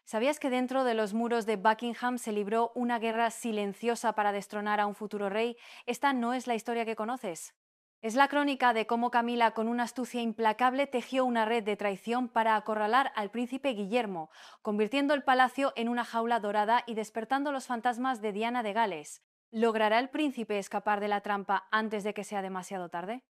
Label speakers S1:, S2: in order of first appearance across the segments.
S1: ¿Sabías que dentro de los muros de Buckingham se libró una guerra silenciosa para destronar a un futuro rey? Esta no es la historia que conoces. Es la crónica de cómo Camila, con una astucia implacable, tejió una red de traición para acorralar al príncipe Guillermo, convirtiendo el palacio en una jaula dorada y despertando los fantasmas de Diana de Gales. ¿Logrará el príncipe escapar de la trampa antes de que sea demasiado tarde?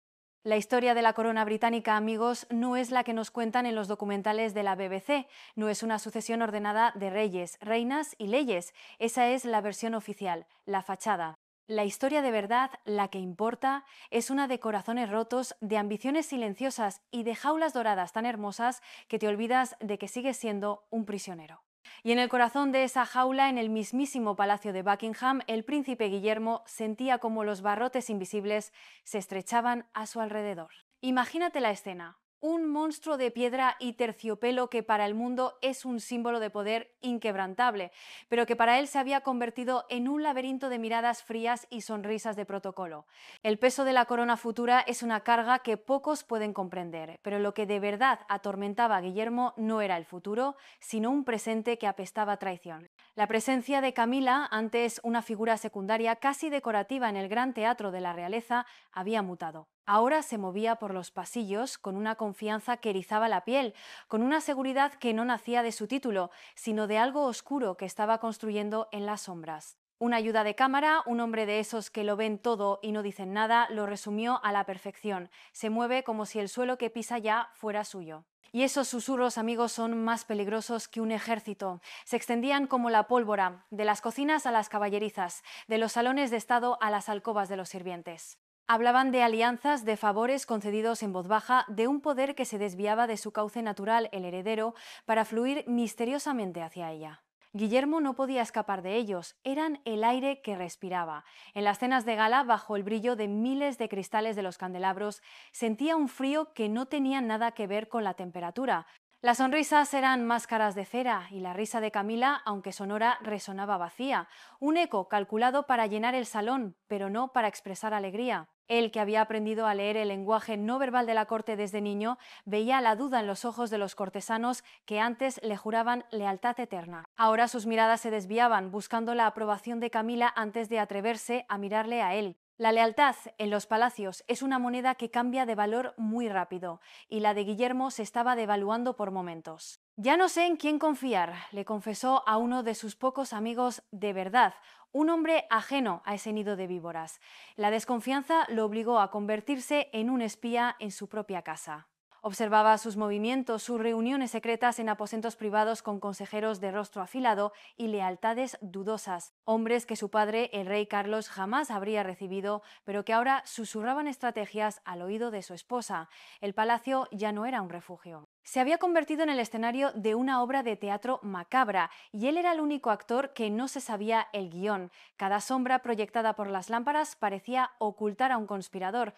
S1: La historia de la corona británica, amigos, no es la que nos cuentan en los documentales de la BBC, no es una sucesión ordenada de reyes, reinas y leyes. Esa es la versión oficial, la fachada. La historia de verdad, la que importa, es una de corazones rotos, de ambiciones silenciosas y de jaulas doradas tan hermosas que te olvidas de que sigues siendo un prisionero. Y en el corazón de esa jaula, en el mismísimo palacio de Buckingham, el príncipe Guillermo sentía como los barrotes invisibles se estrechaban a su alrededor. Imagínate la escena. Un monstruo de piedra y terciopelo que para el mundo es un símbolo de poder inquebrantable, pero que para él se había convertido en un laberinto de miradas frías y sonrisas de protocolo. El peso de la corona futura es una carga que pocos pueden comprender, pero lo que de verdad atormentaba a Guillermo no era el futuro, sino un presente que apestaba a traición. La presencia de Camila, antes una figura secundaria casi decorativa en el gran teatro de la realeza, había mutado. Ahora se movía por los pasillos con una confianza que erizaba la piel, con una seguridad que no nacía de su título, sino de algo oscuro que estaba construyendo en las sombras. Una ayuda de cámara, un hombre de esos que lo ven todo y no dicen nada, lo resumió a la perfección. Se mueve como si el suelo que pisa ya fuera suyo. Y esos susurros, amigos, son más peligrosos que un ejército. Se extendían como la pólvora, de las cocinas a las caballerizas, de los salones de estado a las alcobas de los sirvientes. Hablaban de alianzas, de favores concedidos en voz baja, de un poder que se desviaba de su cauce natural, el heredero, para fluir misteriosamente hacia ella. Guillermo no podía escapar de ellos, eran el aire que respiraba. En las cenas de gala, bajo el brillo de miles de cristales de los candelabros, sentía un frío que no tenía nada que ver con la temperatura. Las sonrisas eran máscaras de cera y la risa de Camila, aunque sonora, resonaba vacía, un eco calculado para llenar el salón, pero no para expresar alegría. Él, que había aprendido a leer el lenguaje no verbal de la corte desde niño, veía la duda en los ojos de los cortesanos que antes le juraban lealtad eterna. Ahora sus miradas se desviaban, buscando la aprobación de Camila antes de atreverse a mirarle a él. La lealtad en los palacios es una moneda que cambia de valor muy rápido, y la de Guillermo se estaba devaluando por momentos. Ya no sé en quién confiar, le confesó a uno de sus pocos amigos de verdad, un hombre ajeno a ese nido de víboras. La desconfianza lo obligó a convertirse en un espía en su propia casa. Observaba sus movimientos, sus reuniones secretas en aposentos privados con consejeros de rostro afilado y lealtades dudosas, hombres que su padre, el rey Carlos, jamás habría recibido, pero que ahora susurraban estrategias al oído de su esposa. El palacio ya no era un refugio. Se había convertido en el escenario de una obra de teatro macabra, y él era el único actor que no se sabía el guión. Cada sombra proyectada por las lámparas parecía ocultar a un conspirador.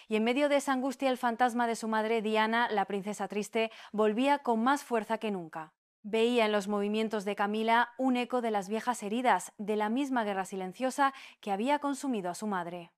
S1: Y en medio de esa angustia, el fantasma de su madre, Diana, la princesa triste, volvía con más fuerza que nunca. Veía en los movimientos de Camila un eco de las viejas heridas, de la misma guerra silenciosa que había consumido a su madre.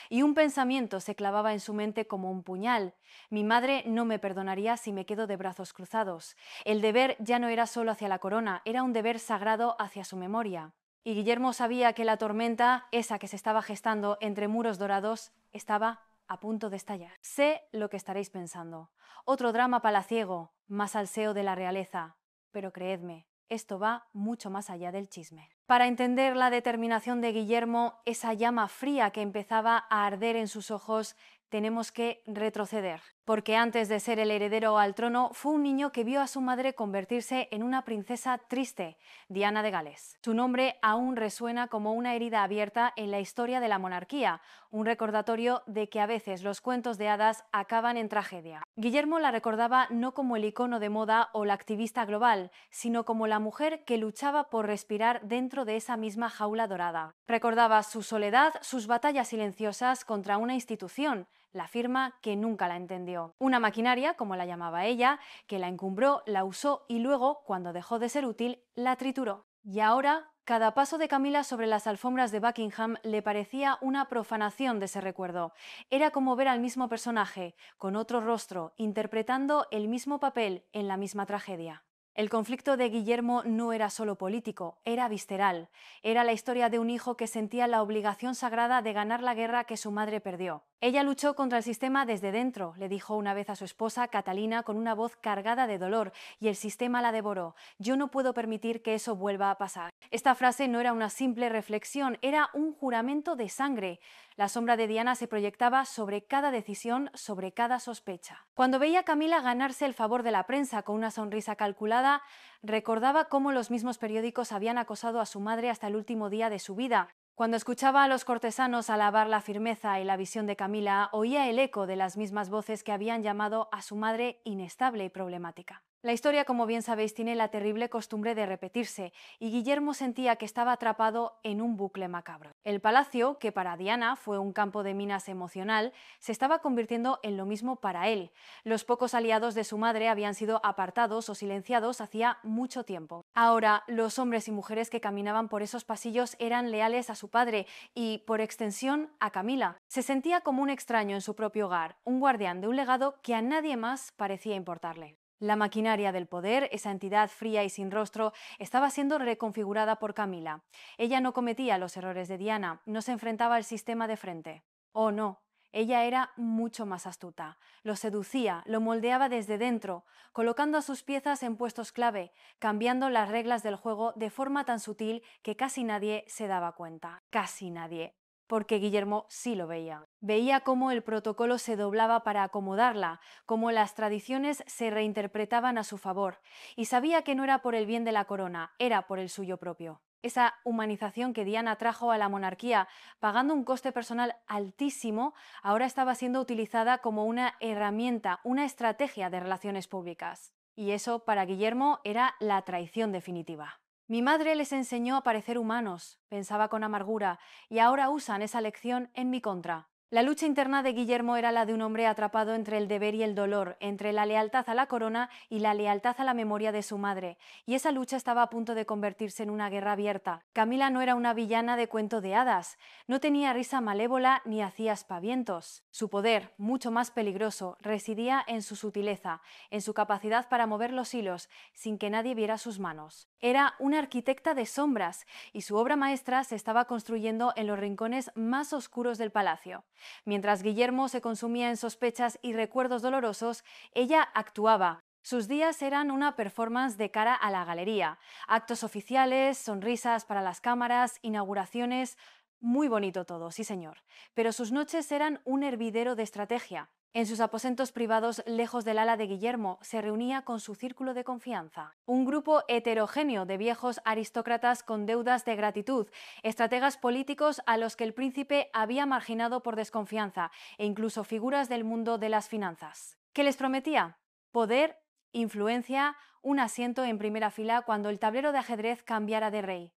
S1: Y un pensamiento se clavaba en su mente como un puñal. Mi madre no me perdonaría si me quedo de brazos cruzados. El deber ya no era solo hacia la corona, era un deber sagrado hacia su memoria. Y Guillermo sabía que la tormenta, esa que se estaba gestando entre muros dorados, estaba a punto de estallar. Sé lo que estaréis pensando. Otro drama palaciego, más salseo de la realeza. Pero creedme, esto va mucho más allá del chisme. Para entender la determinación de Guillermo, esa llama fría que empezaba a arder en sus ojos, tenemos que retroceder, porque antes de ser el heredero al trono, fue un niño que vio a su madre convertirse en una princesa triste, Diana de Gales. Su nombre aún resuena como una herida abierta en la historia de la monarquía, un recordatorio de que a veces los cuentos de hadas acaban en tragedia. Guillermo la recordaba no como el icono de moda o la activista global, sino como la mujer que luchaba por respirar dentro de esa misma jaula dorada. Recordaba su soledad, sus batallas silenciosas contra una institución, la firma que nunca la entendió. Una maquinaria, como la llamaba ella, que la encumbró, la usó y luego, cuando dejó de ser útil, la trituró. Y ahora, cada paso de Camila sobre las alfombras de Buckingham le parecía una profanación de ese recuerdo. Era como ver al mismo personaje, con otro rostro, interpretando el mismo papel en la misma tragedia. El conflicto de Guillermo no era solo político, era visceral. Era la historia de un hijo que sentía la obligación sagrada de ganar la guerra que su madre perdió. Ella luchó contra el sistema desde dentro, le dijo una vez a su esposa, Catalina, con una voz cargada de dolor, y el sistema la devoró. Yo no puedo permitir que eso vuelva a pasar. Esta frase no era una simple reflexión, era un juramento de sangre. La sombra de Diana se proyectaba sobre cada decisión, sobre cada sospecha. Cuando veía a Camila ganarse el favor de la prensa con una sonrisa calculada, recordaba cómo los mismos periódicos habían acosado a su madre hasta el último día de su vida. Cuando escuchaba a los cortesanos alabar la firmeza y la visión de Camila, oía el eco de las mismas voces que habían llamado a su madre inestable y problemática. La historia, como bien sabéis, tiene la terrible costumbre de repetirse, y Guillermo sentía que estaba atrapado en un bucle macabro. El palacio, que para Diana fue un campo de minas emocional, se estaba convirtiendo en lo mismo para él. Los pocos aliados de su madre habían sido apartados o silenciados hacía mucho tiempo. Ahora, los hombres y mujeres que caminaban por esos pasillos eran leales a su padre y, por extensión, a Camila. Se sentía como un extraño en su propio hogar, un guardián de un legado que a nadie más parecía importarle. La maquinaria del poder, esa entidad fría y sin rostro, estaba siendo reconfigurada por Camila. Ella no cometía los errores de Diana, no se enfrentaba al sistema de frente. Oh, no. Ella era mucho más astuta. Lo seducía, lo moldeaba desde dentro, colocando a sus piezas en puestos clave, cambiando las reglas del juego de forma tan sutil que casi nadie se daba cuenta. Casi nadie. Porque Guillermo sí lo veía. Veía cómo el protocolo se doblaba para acomodarla, cómo las tradiciones se reinterpretaban a su favor, y sabía que no era por el bien de la corona, era por el suyo propio. Esa humanización que Diana trajo a la monarquía, pagando un coste personal altísimo, ahora estaba siendo utilizada como una herramienta, una estrategia de relaciones públicas. Y eso, para Guillermo, era la traición definitiva. Mi madre les enseñó a parecer humanos, pensaba con amargura, y ahora usan esa lección en mi contra. La lucha interna de Guillermo era la de un hombre atrapado entre el deber y el dolor, entre la lealtad a la corona y la lealtad a la memoria de su madre, y esa lucha estaba a punto de convertirse en una guerra abierta. Camila no era una villana de cuento de hadas, no tenía risa malévola ni hacía aspavientos. Su poder, mucho más peligroso, residía en su sutileza, en su capacidad para mover los hilos sin que nadie viera sus manos. Era una arquitecta de sombras, y su obra maestra se estaba construyendo en los rincones más oscuros del palacio. Mientras Guillermo se consumía en sospechas y recuerdos dolorosos, ella actuaba. Sus días eran una performance de cara a la galería. Actos oficiales, sonrisas para las cámaras, inauguraciones. Muy bonito todo, sí señor. Pero sus noches eran un hervidero de estrategia. En sus aposentos privados, lejos del ala de Guillermo, se reunía con su círculo de confianza. Un grupo heterogéneo de viejos aristócratas con deudas de gratitud, estrategas políticos a los que el príncipe había marginado por desconfianza e incluso figuras del mundo de las finanzas. ¿Qué les prometía? Poder, influencia, un asiento en primera fila cuando el tablero de ajedrez cambiara de rey.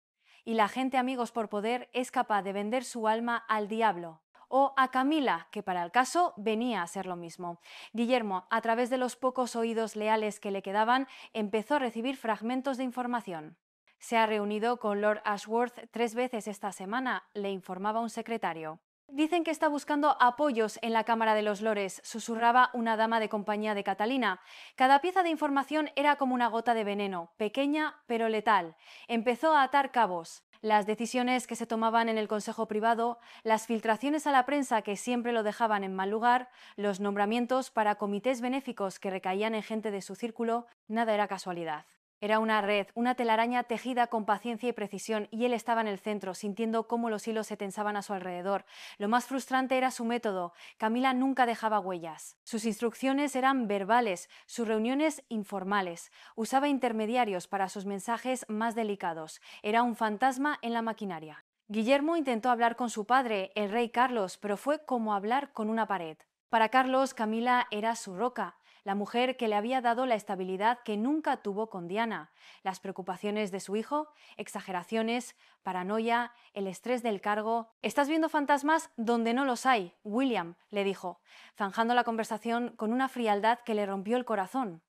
S1: Y la gente amigos por poder es capaz de vender su alma al diablo. O a Camila, que para el caso venía a ser lo mismo. Guillermo, a través de los pocos oídos leales que le quedaban, empezó a recibir fragmentos de información. Se ha reunido con Lord Ashworth 3 veces esta semana, le informaba un secretario. Dicen que está buscando apoyos en la Cámara de los Lores, susurraba una dama de compañía de Catalina. Cada pieza de información era como una gota de veneno, pequeña pero letal. Empezó a atar cabos. Las decisiones que se tomaban en el consejo privado, las filtraciones a la prensa que siempre lo dejaban en mal lugar, los nombramientos para comités benéficos que recaían en gente de su círculo, nada era casualidad. Era una red, una telaraña tejida con paciencia y precisión, y él estaba en el centro, sintiendo cómo los hilos se tensaban a su alrededor. Lo más frustrante era su método. Camila nunca dejaba huellas. Sus instrucciones eran verbales, sus reuniones informales. Usaba intermediarios para sus mensajes más delicados. Era un fantasma en la maquinaria. Guillermo intentó hablar con su padre, el rey Carlos, pero fue como hablar con una pared. Para Carlos, Camila era su roca, la mujer que le había dado la estabilidad que nunca tuvo con Diana. Las preocupaciones de su hijo, exageraciones, paranoia, el estrés del cargo. «Estás viendo fantasmas donde no los hay, William», le dijo, zanjando la conversación con una frialdad que le rompió el corazón.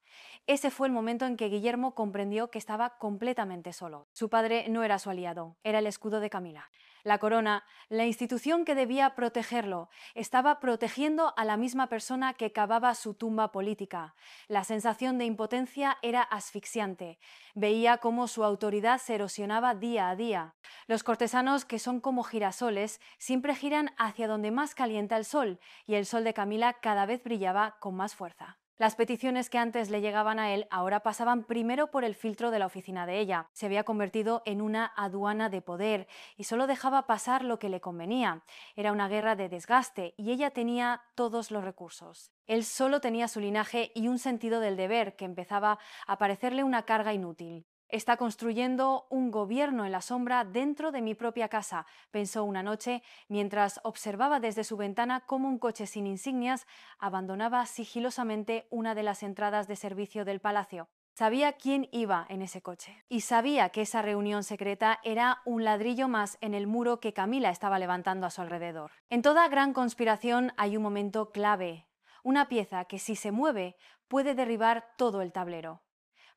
S1: Ese fue el momento en que Guillermo comprendió que estaba completamente solo. Su padre no era su aliado, era el escudo de Camila. La corona, la institución que debía protegerlo, estaba protegiendo a la misma persona que cavaba su tumba política. La sensación de impotencia era asfixiante. Veía cómo su autoridad se erosionaba día a día. Los cortesanos, que son como girasoles, siempre giran hacia donde más calienta el sol, y el sol de Camila cada vez brillaba con más fuerza. Las peticiones que antes le llegaban a él ahora pasaban primero por el filtro de la oficina de ella. Se había convertido en una aduana de poder y solo dejaba pasar lo que le convenía. Era una guerra de desgaste y ella tenía todos los recursos. Él solo tenía su linaje y un sentido del deber que empezaba a parecerle una carga inútil. Está construyendo un gobierno en la sombra dentro de mi propia casa, pensó una noche mientras observaba desde su ventana cómo un coche sin insignias abandonaba sigilosamente una de las entradas de servicio del palacio. Sabía quién iba en ese coche y sabía que esa reunión secreta era un ladrillo más en el muro que Camila estaba levantando a su alrededor. En toda gran conspiración hay un momento clave, una pieza que si se mueve puede derribar todo el tablero.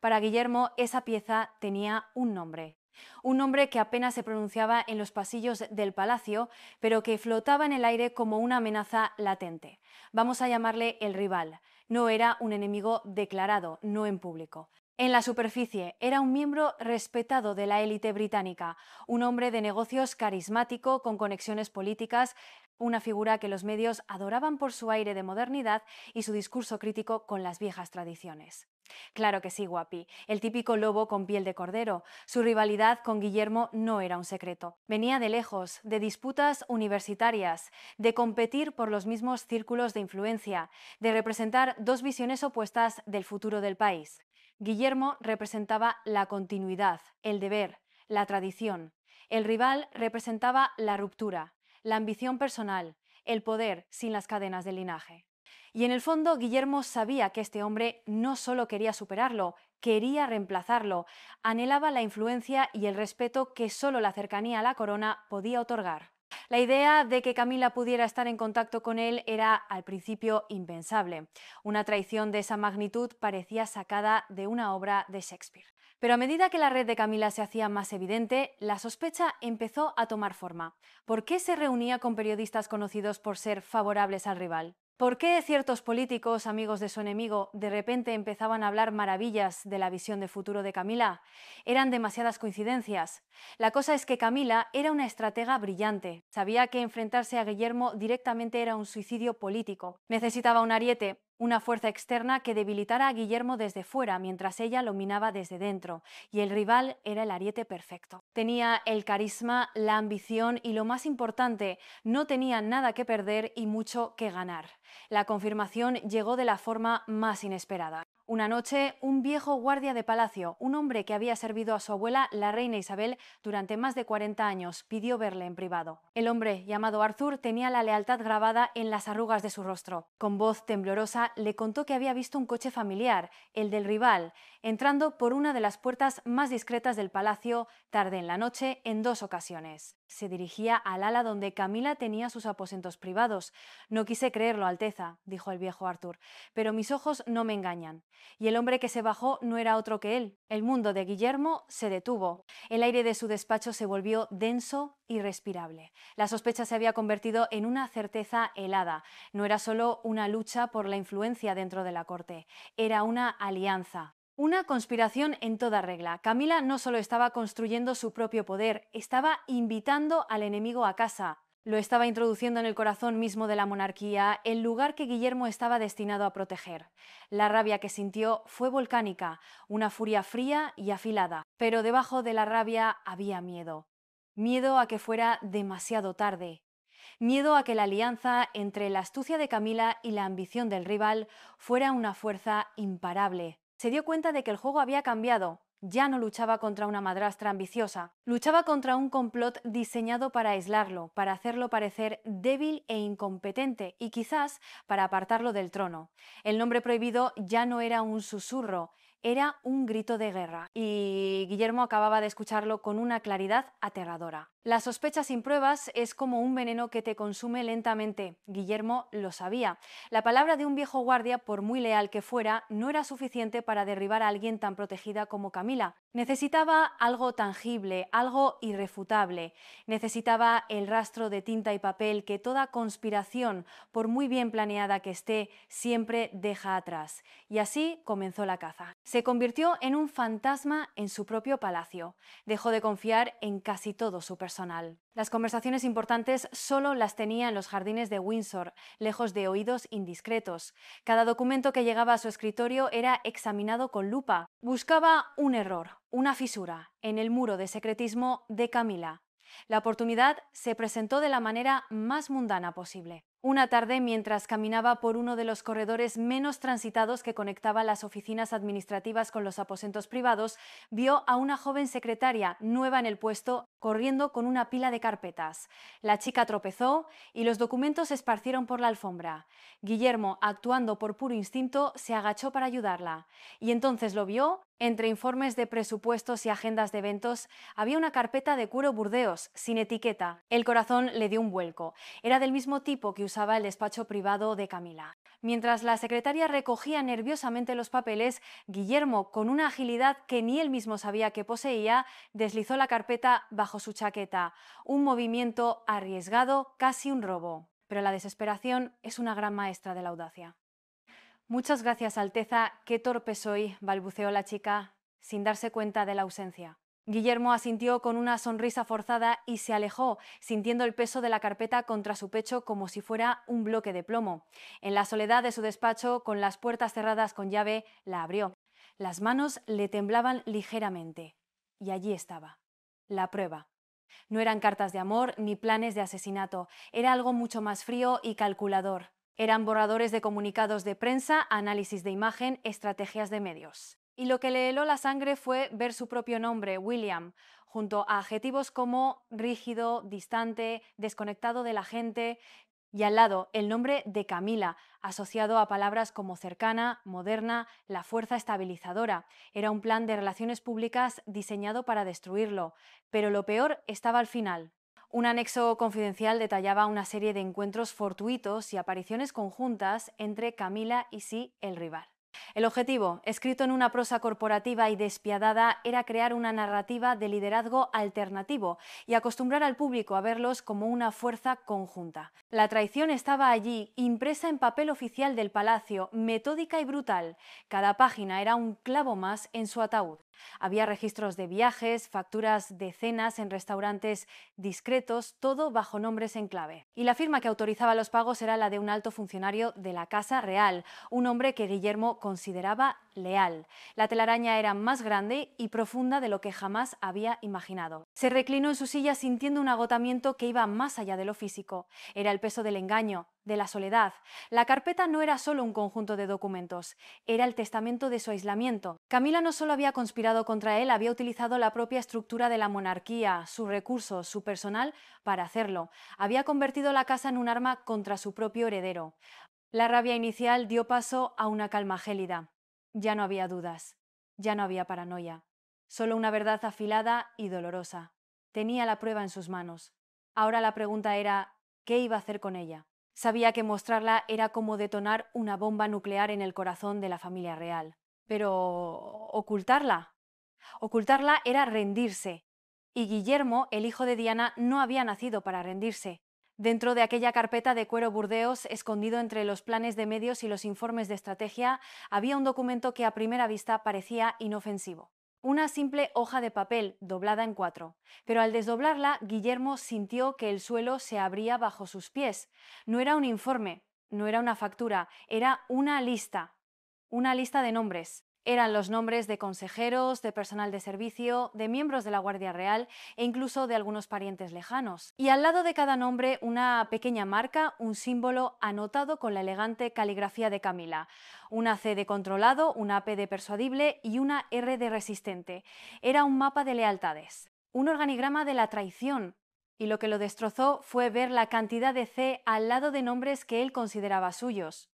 S1: Para Guillermo esa pieza tenía un nombre que apenas se pronunciaba en los pasillos del palacio, pero que flotaba en el aire como una amenaza latente. Vamos a llamarle el rival. No era un enemigo declarado, no en público. En la superficie era un miembro respetado de la élite británica, un hombre de negocios carismático con conexiones políticas, una figura que los medios adoraban por su aire de modernidad y su discurso crítico con las viejas tradiciones. Claro que sí, guapi, el típico lobo con piel de cordero. Su rivalidad con Guillermo no era un secreto. Venía de lejos, de disputas universitarias, de competir por los mismos círculos de influencia, de representar dos visiones opuestas del futuro del país. Guillermo representaba la continuidad, el deber, la tradición. El rival representaba la ruptura, la ambición personal, el poder sin las cadenas del linaje. Y en el fondo Guillermo sabía que este hombre no solo quería superarlo, quería reemplazarlo, anhelaba la influencia y el respeto que solo la cercanía a la corona podía otorgar. La idea de que Camila pudiera estar en contacto con él era al principio impensable. Una traición de esa magnitud parecía sacada de una obra de Shakespeare. Pero a medida que la red de Camila se hacía más evidente, la sospecha empezó a tomar forma. ¿Por qué se reunía con periodistas conocidos por ser favorables al rival? ¿Por qué ciertos políticos, amigos de su enemigo, de repente empezaban a hablar maravillas de la visión de futuro de Camila? Eran demasiadas coincidencias. La cosa es que Camila era una estratega brillante. Sabía que enfrentarse a Guillermo directamente era un suicidio político. Necesitaba un ariete, una fuerza externa que debilitara a Guillermo desde fuera, mientras ella lo minaba desde dentro, y el rival era el ariete perfecto. Tenía el carisma, la ambición y, lo más importante, no tenía nada que perder y mucho que ganar. La confirmación llegó de la forma más inesperada. Una noche, un viejo guardia de palacio, un hombre que había servido a su abuela, la reina Isabel, durante más de 40 años, pidió verle en privado. El hombre, llamado Arthur, tenía la lealtad grabada en las arrugas de su rostro. Con voz temblorosa, le contó que había visto un coche familiar, el del rival, entrando por una de las puertas más discretas del palacio tarde en la noche en 2 ocasiones. Se dirigía al ala donde Camila tenía sus aposentos privados. «No quise creerlo, Alteza», dijo el viejo Arthur, «pero mis ojos no me engañan». Y el hombre que se bajó no era otro que él. El mundo de Guillermo se detuvo. El aire de su despacho se volvió denso y irrespirable. La sospecha se había convertido en una certeza helada. No era solo una lucha por la influencia dentro de la corte, era una alianza. Una conspiración en toda regla. Camila no solo estaba construyendo su propio poder, estaba invitando al enemigo a casa. Lo estaba introduciendo en el corazón mismo de la monarquía, el lugar que Guillermo estaba destinado a proteger. La rabia que sintió fue volcánica, una furia fría y afilada. Pero debajo de la rabia había miedo. Miedo a que fuera demasiado tarde. Miedo a que la alianza entre la astucia de Camila y la ambición del rival fuera una fuerza imparable. Se dio cuenta de que el juego había cambiado. Ya no luchaba contra una madrastra ambiciosa, luchaba contra un complot diseñado para aislarlo, para hacerlo parecer débil e incompetente y quizás para apartarlo del trono. El nombre prohibido ya no era un susurro, Era un grito de guerra, y Guillermo acababa de escucharlo con una claridad aterradora. La sospecha sin pruebas es como un veneno que te consume lentamente. Guillermo lo sabía. La palabra de un viejo guardia, por muy leal que fuera, no era suficiente para derribar a alguien tan protegida como Camila. Necesitaba algo tangible, algo irrefutable. Necesitaba el rastro de tinta y papel que toda conspiración, por muy bien planeada que esté, siempre deja atrás. Y así comenzó la caza. Se convirtió en un fantasma en su propio palacio. Dejó de confiar en casi todo su personal. Las conversaciones importantes solo las tenía en los jardines de Windsor, lejos de oídos indiscretos. Cada documento que llegaba a su escritorio era examinado con lupa. Buscaba un error, una fisura, en el muro de secretismo de Camila. La oportunidad se presentó de la manera más mundana posible. Una tarde, mientras caminaba por uno de los corredores menos transitados que conectaba las oficinas administrativas con los aposentos privados, vio a una joven secretaria nueva en el puesto corriendo con una pila de carpetas. La chica tropezó y los documentos se esparcieron por la alfombra. Guillermo, actuando por puro instinto, se agachó para ayudarla. Y entonces lo vio. Entre informes de presupuestos y agendas de eventos había una carpeta de cuero Burdeos, sin etiqueta. El corazón le dio un vuelco. Era del mismo tipo que usaba el despacho privado de Camila. Mientras la secretaria recogía nerviosamente los papeles, Guillermo, con una agilidad que ni él mismo sabía que poseía, deslizó la carpeta bajo su chaqueta. Un movimiento arriesgado, casi un robo. Pero la desesperación es una gran maestra de la audacia. Muchas gracias, Alteza. Qué torpe soy, balbuceó la chica, sin darse cuenta de la ausencia. Guillermo asintió con una sonrisa forzada y se alejó, sintiendo el peso de la carpeta contra su pecho como si fuera un bloque de plomo. En la soledad de su despacho, con las puertas cerradas con llave, la abrió. Las manos le temblaban ligeramente. Y allí estaba, la prueba. No eran cartas de amor ni planes de asesinato, era algo mucho más frío y calculador. Eran borradores de comunicados de prensa, análisis de imagen, estrategias de medios. Y lo que le heló la sangre fue ver su propio nombre, William, junto a adjetivos como rígido, distante, desconectado de la gente, y al lado el nombre de Camila, asociado a palabras como cercana, moderna, la fuerza estabilizadora. Era un plan de relaciones públicas diseñado para destruirlo. Pero lo peor estaba al final. Un anexo confidencial detallaba una serie de encuentros fortuitos y apariciones conjuntas entre Camila y Sí, el rival. El objetivo, escrito en una prosa corporativa y despiadada, era crear una narrativa de liderazgo alternativo y acostumbrar al público a verlos como una fuerza conjunta. La traición estaba allí, impresa en papel oficial del palacio, metódica y brutal. Cada página era un clavo más en su ataúd. Había registros de viajes, facturas de cenas en restaurantes discretos, todo bajo nombres en clave. Y la firma que autorizaba los pagos era la de un alto funcionario de la Casa Real, un hombre que Guillermo consideraba leal. La telaraña era más grande y profunda de lo que jamás había imaginado. Se reclinó en su silla sintiendo un agotamiento que iba más allá de lo físico. Era el peso del engaño, de la soledad. La carpeta no era solo un conjunto de documentos, era el testamento de su aislamiento. Camila no solo había conspirado contra él, había utilizado la propia estructura de la monarquía, sus recursos, su personal, para hacerlo. Había convertido la casa en un arma contra su propio heredero. La rabia inicial dio paso a una calma gélida. Ya no había dudas, ya no había paranoia, solo una verdad afilada y dolorosa. Tenía la prueba en sus manos. Ahora la pregunta era, ¿qué iba a hacer con ella? Sabía que mostrarla era como detonar una bomba nuclear en el corazón de la familia real. Pero ocultarla. Ocultarla era rendirse. Y Guillermo, el hijo de Diana, no había nacido para rendirse. Dentro de aquella carpeta de cuero Burdeos, escondido entre los planes de medios y los informes de estrategia, había un documento que a primera vista parecía inofensivo. Una simple hoja de papel doblada en 4. Pero al desdoblarla, Guillermo sintió que el suelo se abría bajo sus pies. No era un informe, no era una factura, era una lista. Una lista de nombres. Eran los nombres de consejeros, de personal de servicio, de miembros de la Guardia Real e incluso de algunos parientes lejanos. Y al lado de cada nombre una pequeña marca, un símbolo anotado con la elegante caligrafía de Camila. Una C de controlado, una P de persuadible y una R de resistente. Era un mapa de lealtades. Un organigrama de la traición. Y lo que lo destrozó fue ver la cantidad de C al lado de nombres que él consideraba suyos.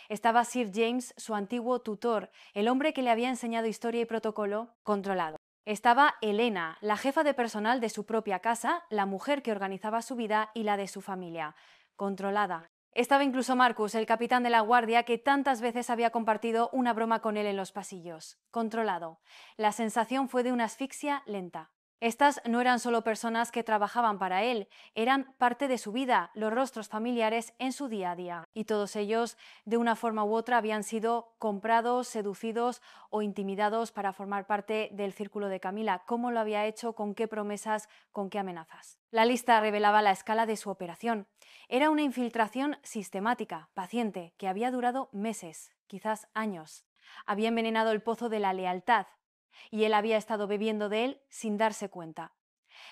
S1: Estaba Sir James, su antiguo tutor, el hombre que le había enseñado historia y protocolo, controlado. Estaba Helena, la jefa de personal de su propia casa, la mujer que organizaba su vida y la de su familia, controlada. Estaba incluso Marcus, el capitán de la guardia, que tantas veces había compartido una broma con él en los pasillos, controlado. La sensación fue de una asfixia lenta. Estas no eran solo personas que trabajaban para él, eran parte de su vida, los rostros familiares en su día a día. Y todos ellos, de una forma u otra, habían sido comprados, seducidos o intimidados para formar parte del círculo de Camila. ¿Cómo lo había hecho? ¿Con qué promesas? ¿Con qué amenazas? La lista revelaba la escala de su operación. Era una infiltración sistemática, paciente, que había durado meses, quizás años. Había envenenado el pozo de la lealtad, y él había estado bebiendo de él sin darse cuenta.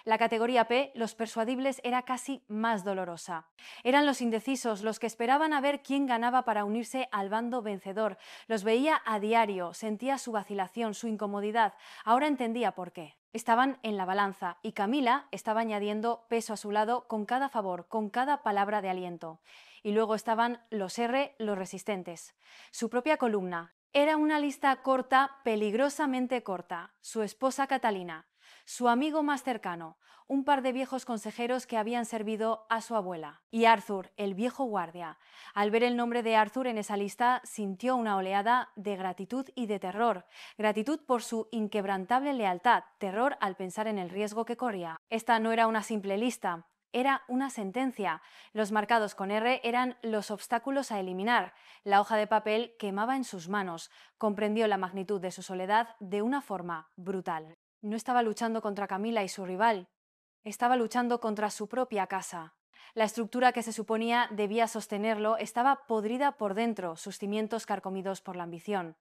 S1: La categoría P, los persuadibles, era casi más dolorosa. Eran los indecisos, los que esperaban a ver quién ganaba para unirse al bando vencedor. Los veía a diario, sentía su vacilación, su incomodidad. Ahora entendía por qué. Estaban en la balanza y Camila estaba añadiendo peso a su lado con cada favor, con cada palabra de aliento. Y luego estaban los R, los resistentes. Su propia columna. Era una lista corta, peligrosamente corta. Su esposa Catalina, su amigo más cercano, un par de viejos consejeros que habían servido a su abuela, y Arthur, el viejo guardia. Al ver el nombre de Arthur en esa lista, sintió una oleada de gratitud y de terror. Gratitud por su inquebrantable lealtad, terror al pensar en el riesgo que corría. Esta no era una simple lista. Era una sentencia. Los marcados con R eran los obstáculos a eliminar. La hoja de papel quemaba en sus manos. Comprendió la magnitud de su soledad de una forma brutal. No estaba luchando contra Camila y su rival. Estaba luchando contra su propia casa. La estructura que se suponía debía sostenerlo estaba podrida por dentro, sus cimientos carcomidos por la ambición.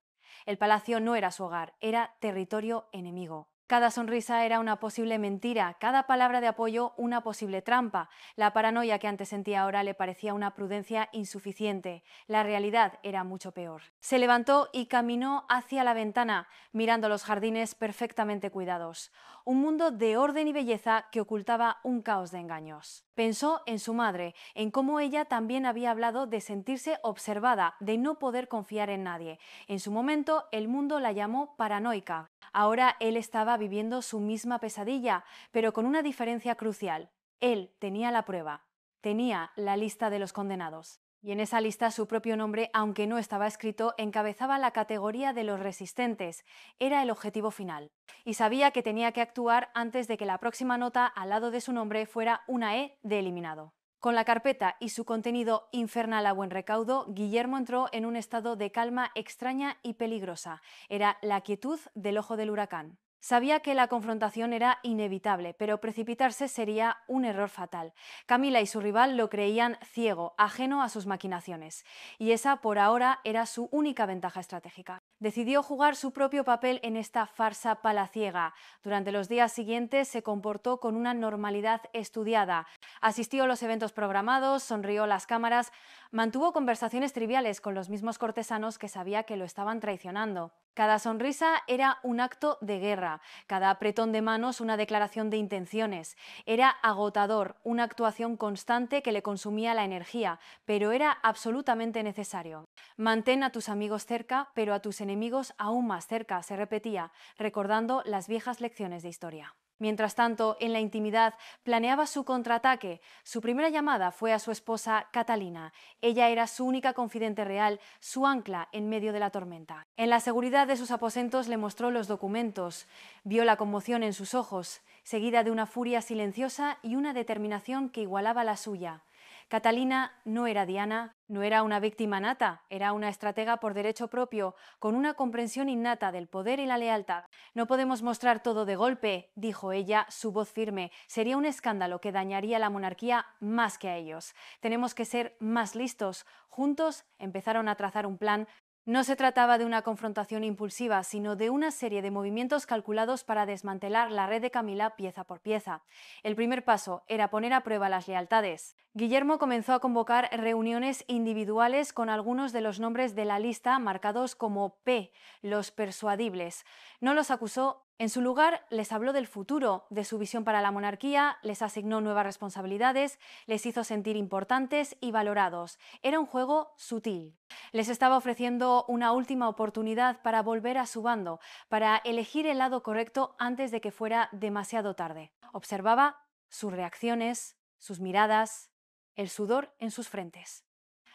S1: El palacio no era su hogar, era territorio enemigo. Cada sonrisa era una posible mentira, cada palabra de apoyo una posible trampa. La paranoia que antes sentía ahora le parecía una prudencia insuficiente. La realidad era mucho peor. Se levantó y caminó hacia la ventana, mirando los jardines perfectamente cuidados. Un mundo de orden y belleza que ocultaba un caos de engaños. Pensó en su madre, en cómo ella también había hablado de sentirse observada, de no poder confiar en nadie. En su momento, el mundo la llamó paranoica. Ahora él estaba viviendo su misma pesadilla, pero con una diferencia crucial. Él tenía la prueba, tenía la lista de los condenados. Y en esa lista su propio nombre, aunque no estaba escrito, encabezaba la categoría de los resistentes. Era el objetivo final. Y sabía que tenía que actuar antes de que la próxima nota al lado de su nombre fuera una E de eliminado. Con la carpeta y su contenido infernal a buen recaudo, Guillermo entró en un estado de calma extraña y peligrosa. Era la quietud del ojo del huracán. Sabía que la confrontación era inevitable, pero precipitarse sería un error fatal. Camila y su rival lo creían ciego, ajeno a sus maquinaciones, y esa por ahora era su única ventaja estratégica. Decidió jugar su propio papel en esta farsa palaciega. Durante los días siguientes se comportó con una normalidad estudiada. Asistió a los eventos programados, sonrió a las cámaras, mantuvo conversaciones triviales con los mismos cortesanos que sabía que lo estaban traicionando. Cada sonrisa era un acto de guerra, cada apretón de manos una declaración de intenciones. Era agotador, una actuación constante que le consumía la energía, pero era absolutamente necesario. Mantén a tus amigos cerca, pero a tus enemigos aún más cerca, se repetía, recordando las viejas lecciones de historia. Mientras tanto, en la intimidad, planeaba su contraataque. Su primera llamada fue a su esposa Catalina. Ella era su única confidente real, su ancla en medio de la tormenta. En la seguridad de sus aposentos le mostró los documentos. Vio la conmoción en sus ojos, seguida de una furia silenciosa y una determinación que igualaba la suya. Catalina no era Diana, no era una víctima nata, era una estratega por derecho propio, con una comprensión innata del poder y la lealtad. No podemos mostrar todo de golpe, dijo ella, su voz firme. Sería un escándalo que dañaría a la monarquía más que a ellos. Tenemos que ser más listos. Juntos empezaron a trazar un plan. No se trataba de una confrontación impulsiva, sino de una serie de movimientos calculados para desmantelar la red de Camila pieza por pieza. El primer paso era poner a prueba las lealtades. Guillermo comenzó a convocar reuniones individuales con algunos de los nombres de la lista marcados como P, los persuadibles. No los acusó En su lugar, les habló del futuro, de su visión para la monarquía, les asignó nuevas responsabilidades, les hizo sentir importantes y valorados. Era un juego sutil. Les estaba ofreciendo una última oportunidad para volver a su bando, para elegir el lado correcto antes de que fuera demasiado tarde. Observaba sus reacciones, sus miradas, el sudor en sus frentes.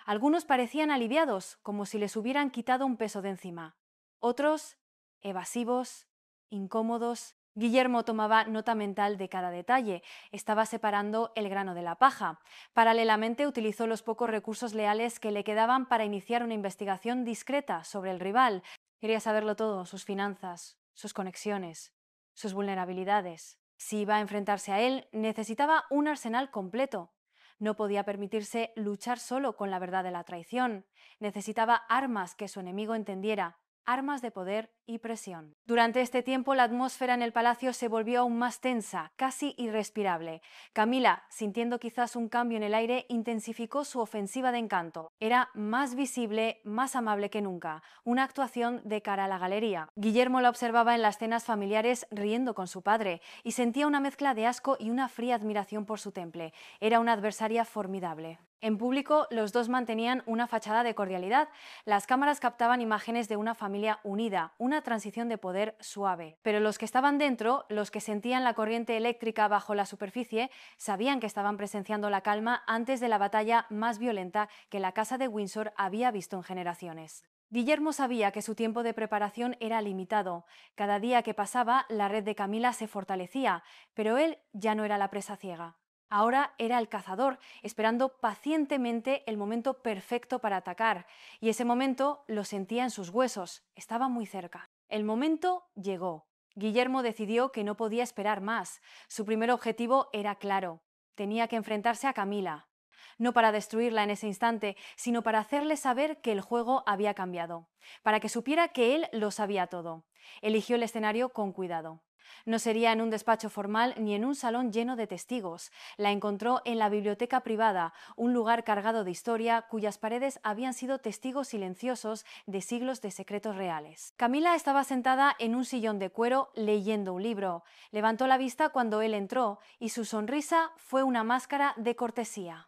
S1: Algunos parecían aliviados, como si les hubieran quitado un peso de encima. Otros, evasivos, incómodos. Guillermo tomaba nota mental de cada detalle, estaba separando el grano de la paja. Paralelamente utilizó los pocos recursos leales que le quedaban para iniciar una investigación discreta sobre el rival. Quería saberlo todo, sus finanzas, sus conexiones, sus vulnerabilidades. Si iba a enfrentarse a él, necesitaba un arsenal completo. No podía permitirse luchar solo con la verdad de la traición. Necesitaba armas que su enemigo entendiera, armas de poder y presión. Durante este tiempo la atmósfera en el palacio se volvió aún más tensa, casi irrespirable. Camila, sintiendo quizás un cambio en el aire, intensificó su ofensiva de encanto. Era más visible, más amable que nunca, una actuación de cara a la galería. Guillermo la observaba en las cenas familiares riendo con su padre y sentía una mezcla de asco y una fría admiración por su temple. Era una adversaria formidable. En público, los dos mantenían una fachada de cordialidad. Las cámaras captaban imágenes de una familia unida, una transición de poder suave. Pero los que estaban dentro, los que sentían la corriente eléctrica bajo la superficie, sabían que estaban presenciando la calma antes de la batalla más violenta que la Casa de Windsor había visto en generaciones. Guillermo sabía que su tiempo de preparación era limitado. Cada día que pasaba, la red de Camila se fortalecía, pero él ya no era la presa ciega. Ahora era el cazador, esperando pacientemente el momento perfecto para atacar, y ese momento lo sentía en sus huesos, estaba muy cerca. El momento llegó. Guillermo decidió que no podía esperar más. Su primer objetivo era claro. Tenía que enfrentarse a Camila. No para destruirla en ese instante, sino para hacerle saber que el juego había cambiado, para que supiera que él lo sabía todo. Eligió el escenario con cuidado. No sería en un despacho formal ni en un salón lleno de testigos. La encontró en la biblioteca privada, un lugar cargado de historia cuyas paredes habían sido testigos silenciosos de siglos de secretos reales. Camila estaba sentada en un sillón de cuero leyendo un libro. Levantó la vista cuando él entró y su sonrisa fue una máscara de cortesía.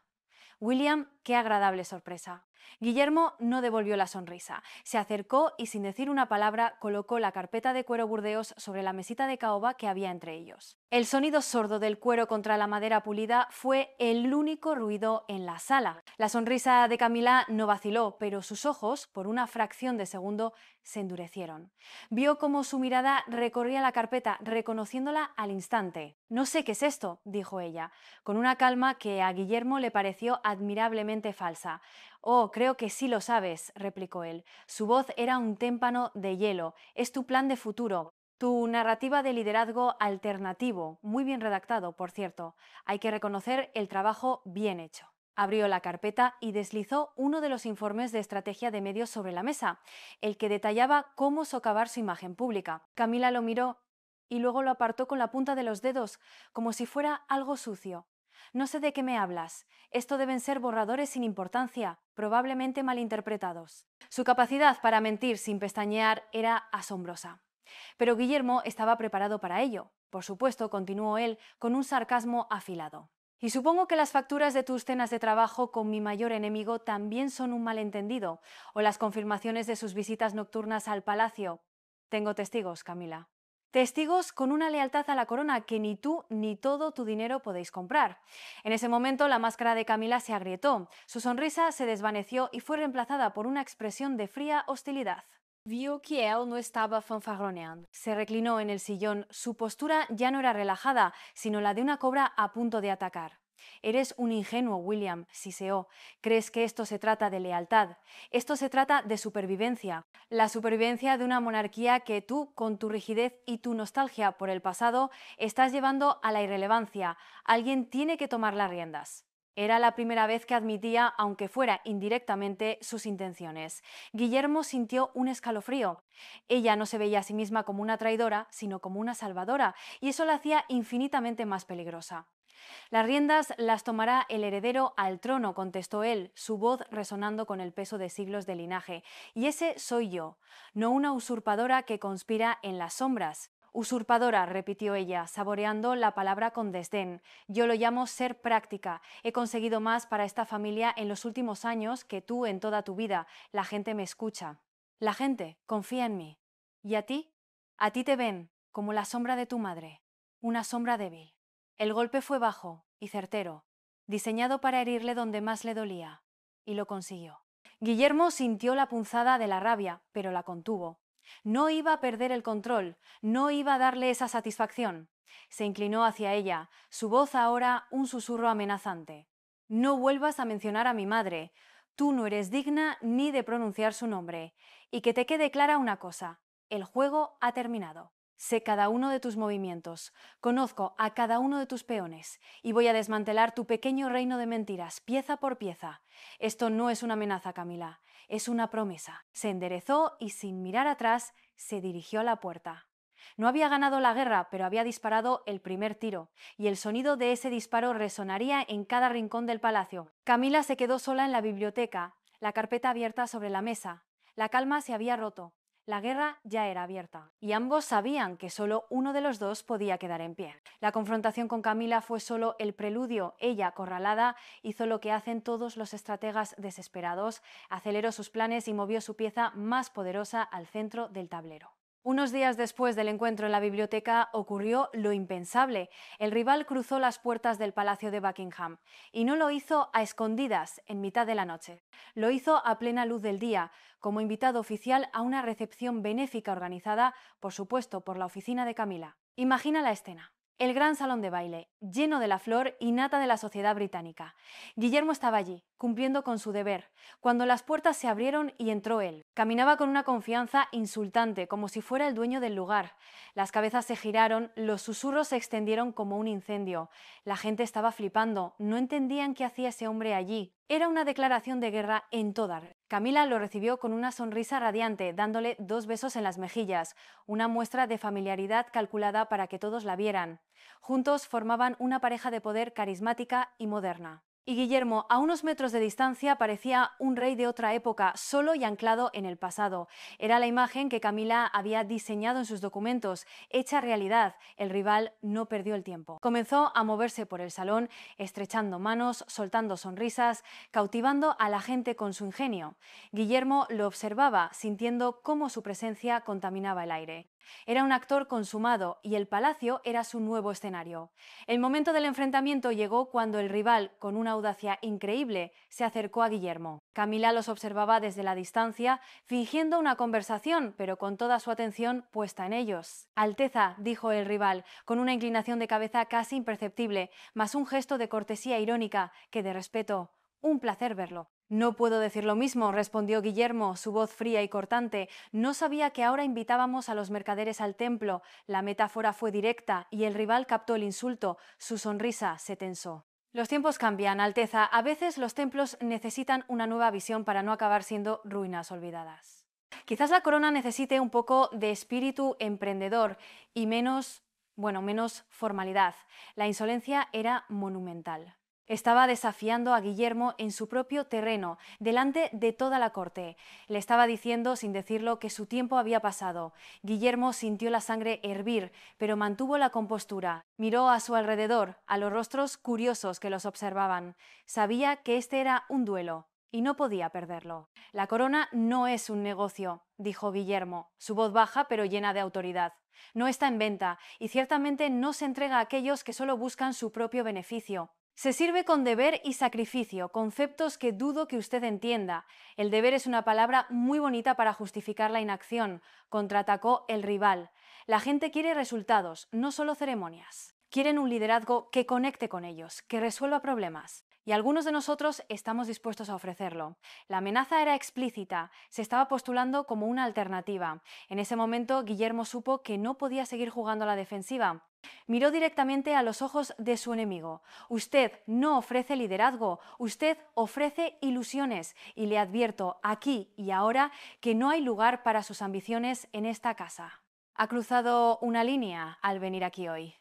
S1: William, qué agradable sorpresa. Guillermo no devolvió la sonrisa. Se acercó y sin decir una palabra colocó la carpeta de cuero burdeos sobre la mesita de caoba que había entre ellos. El sonido sordo del cuero contra la madera pulida fue el único ruido en la sala. La sonrisa de Camila no vaciló, pero sus ojos, por una fracción de segundo, se endurecieron. Vio cómo su mirada recorría la carpeta, reconociéndola al instante. «No sé qué es esto», dijo ella, con una calma que a Guillermo le pareció admirablemente falsa. «Oh, creo que sí lo sabes», replicó él. Su voz era un témpano de hielo. «Es tu plan de futuro. Tu narrativa de liderazgo alternativo, muy bien redactado, por cierto. Hay que reconocer el trabajo bien hecho». Abrió la carpeta y deslizó uno de los informes de estrategia de medios sobre la mesa, el que detallaba cómo socavar su imagen pública. Camila lo miró y luego lo apartó con la punta de los dedos, como si fuera algo sucio. «No sé de qué me hablas. Esto deben ser borradores sin importancia, probablemente malinterpretados». Su capacidad para mentir sin pestañear era asombrosa. Pero Guillermo estaba preparado para ello. Por supuesto, continuó él con un sarcasmo afilado. «Y supongo que las facturas de tus cenas de trabajo con mi mayor enemigo también son un malentendido, o las confirmaciones de sus visitas nocturnas al palacio. Tengo testigos, Camila». Testigos con una lealtad a la corona que ni tú ni todo tu dinero podéis comprar. En ese momento la máscara de Camila se agrietó, su sonrisa se desvaneció y fue reemplazada por una expresión de fría hostilidad. Vio que él no estaba fanfarroneando. Se reclinó en el sillón. Su postura ya no era relajada, sino la de una cobra a punto de atacar. «Eres un ingenuo, William», siseó. «Crees que esto se trata de lealtad. Esto se trata de supervivencia. La supervivencia de una monarquía que tú, con tu rigidez y tu nostalgia por el pasado, estás llevando a la irrelevancia. Alguien tiene que tomar las riendas». Era la primera vez que admitía, aunque fuera indirectamente, sus intenciones. Guillermo sintió un escalofrío. Ella no se veía a sí misma como una traidora, sino como una salvadora, y eso la hacía infinitamente más peligrosa. «Las riendas las tomará el heredero al trono», contestó él, su voz resonando con el peso de siglos de linaje. «Y ese soy yo, no una usurpadora que conspira en las sombras. Usurpadora, repitió ella, saboreando la palabra con desdén. Yo lo llamo ser práctica. He conseguido más para esta familia en los últimos años que tú en toda tu vida. La gente me escucha. La gente confía en mí. ¿Y a ti? A ti te ven como la sombra de tu madre, una sombra débil. El golpe fue bajo y certero, diseñado para herirle donde más le dolía, y lo consiguió. Guillermo sintió la punzada de la rabia, pero la contuvo. No iba a perder el control, no iba a darle esa satisfacción. Se inclinó hacia ella, su voz ahora un susurro amenazante. No vuelvas a mencionar a mi madre. Tú no eres digna ni de pronunciar su nombre. Y que te quede clara una cosa, el juego ha terminado. Sé cada uno de tus movimientos, conozco a cada uno de tus peones y voy a desmantelar tu pequeño reino de mentiras, pieza por pieza. Esto no es una amenaza, Camila, es una promesa. Se enderezó y sin mirar atrás se dirigió a la puerta. No había ganado la guerra, pero había disparado el primer tiro, y el sonido de ese disparo resonaría en cada rincón del palacio. Camila se quedó sola en la biblioteca, la carpeta abierta sobre la mesa. La calma se había roto. La guerra ya era abierta, y ambos sabían que solo uno de los dos podía quedar en pie. La confrontación con Camila fue solo el preludio. Ella, acorralada, hizo lo que hacen todos los estrategas desesperados, aceleró sus planes y movió su pieza más poderosa al centro del tablero. Unos días después del encuentro en la biblioteca ocurrió lo impensable. El rival cruzó las puertas del Palacio de Buckingham y no lo hizo a escondidas en mitad de la noche. Lo hizo a plena luz del día, como invitado oficial a una recepción benéfica organizada, por supuesto, por la oficina de Camila. Imagina la escena. El gran salón de baile, lleno de la flor y nata de la sociedad británica. Guillermo estaba allí, cumpliendo con su deber, cuando las puertas se abrieron y entró él. Caminaba con una confianza insultante, como si fuera el dueño del lugar. Las cabezas se giraron, los susurros se extendieron como un incendio. La gente estaba flipando, no entendían qué hacía ese hombre allí. Era una declaración de guerra en toda regla. Camila lo recibió con una sonrisa radiante, dándole 2 besos en las mejillas, una muestra de familiaridad calculada para que todos la vieran. Juntos formaban una pareja de poder carismática y moderna. Y Guillermo, a unos metros de distancia, parecía un rey de otra época, solo y anclado en el pasado. Era la imagen que Camila había diseñado en sus documentos, hecha realidad. El rival no perdió el tiempo. Comenzó a moverse por el salón, estrechando manos, soltando sonrisas, cautivando a la gente con su ingenio. Guillermo lo observaba, sintiendo cómo su presencia contaminaba el aire. Era un actor consumado y el palacio era su nuevo escenario. El momento del enfrentamiento llegó cuando el rival, con una audacia increíble, se acercó a Guillermo. Camila los observaba desde la distancia, fingiendo una conversación, pero con toda su atención puesta en ellos. Alteza, dijo el rival, con una inclinación de cabeza casi imperceptible, más un gesto de cortesía irónica que de respeto. Un placer verlo. No puedo decir lo mismo, respondió Guillermo, su voz fría y cortante. No sabía que ahora invitábamos a los mercaderes al templo. La metáfora fue directa y el rival captó el insulto. Su sonrisa se tensó. Los tiempos cambian, Alteza. A veces los templos necesitan una nueva visión para no acabar siendo ruinas olvidadas. Quizás la corona necesite un poco de espíritu emprendedor y menos formalidad. La insolencia era monumental. Estaba desafiando a Guillermo en su propio terreno, delante de toda la corte. Le estaba diciendo, sin decirlo, que su tiempo había pasado. Guillermo sintió la sangre hervir, pero mantuvo la compostura. Miró a su alrededor, a los rostros curiosos que los observaban. Sabía que este era un duelo y no podía perderlo. La corona no es un negocio, dijo Guillermo, su voz baja pero llena de autoridad. No está en venta y ciertamente no se entrega a aquellos que solo buscan su propio beneficio. Se sirve con deber y sacrificio, conceptos que dudo que usted entienda. El deber es una palabra muy bonita para justificar la inacción, contraatacó el rival. La gente quiere resultados, no solo ceremonias. Quieren un liderazgo que conecte con ellos, que resuelva problemas. Y algunos de nosotros estamos dispuestos a ofrecerlo. La amenaza era explícita, se estaba postulando como una alternativa. En ese momento, Guillermo supo que no podía seguir jugando a la defensiva. Miró directamente a los ojos de su enemigo. Usted no ofrece liderazgo, usted ofrece ilusiones y le advierto aquí y ahora que no hay lugar para sus ambiciones en esta casa. Ha cruzado una línea al venir aquí hoy.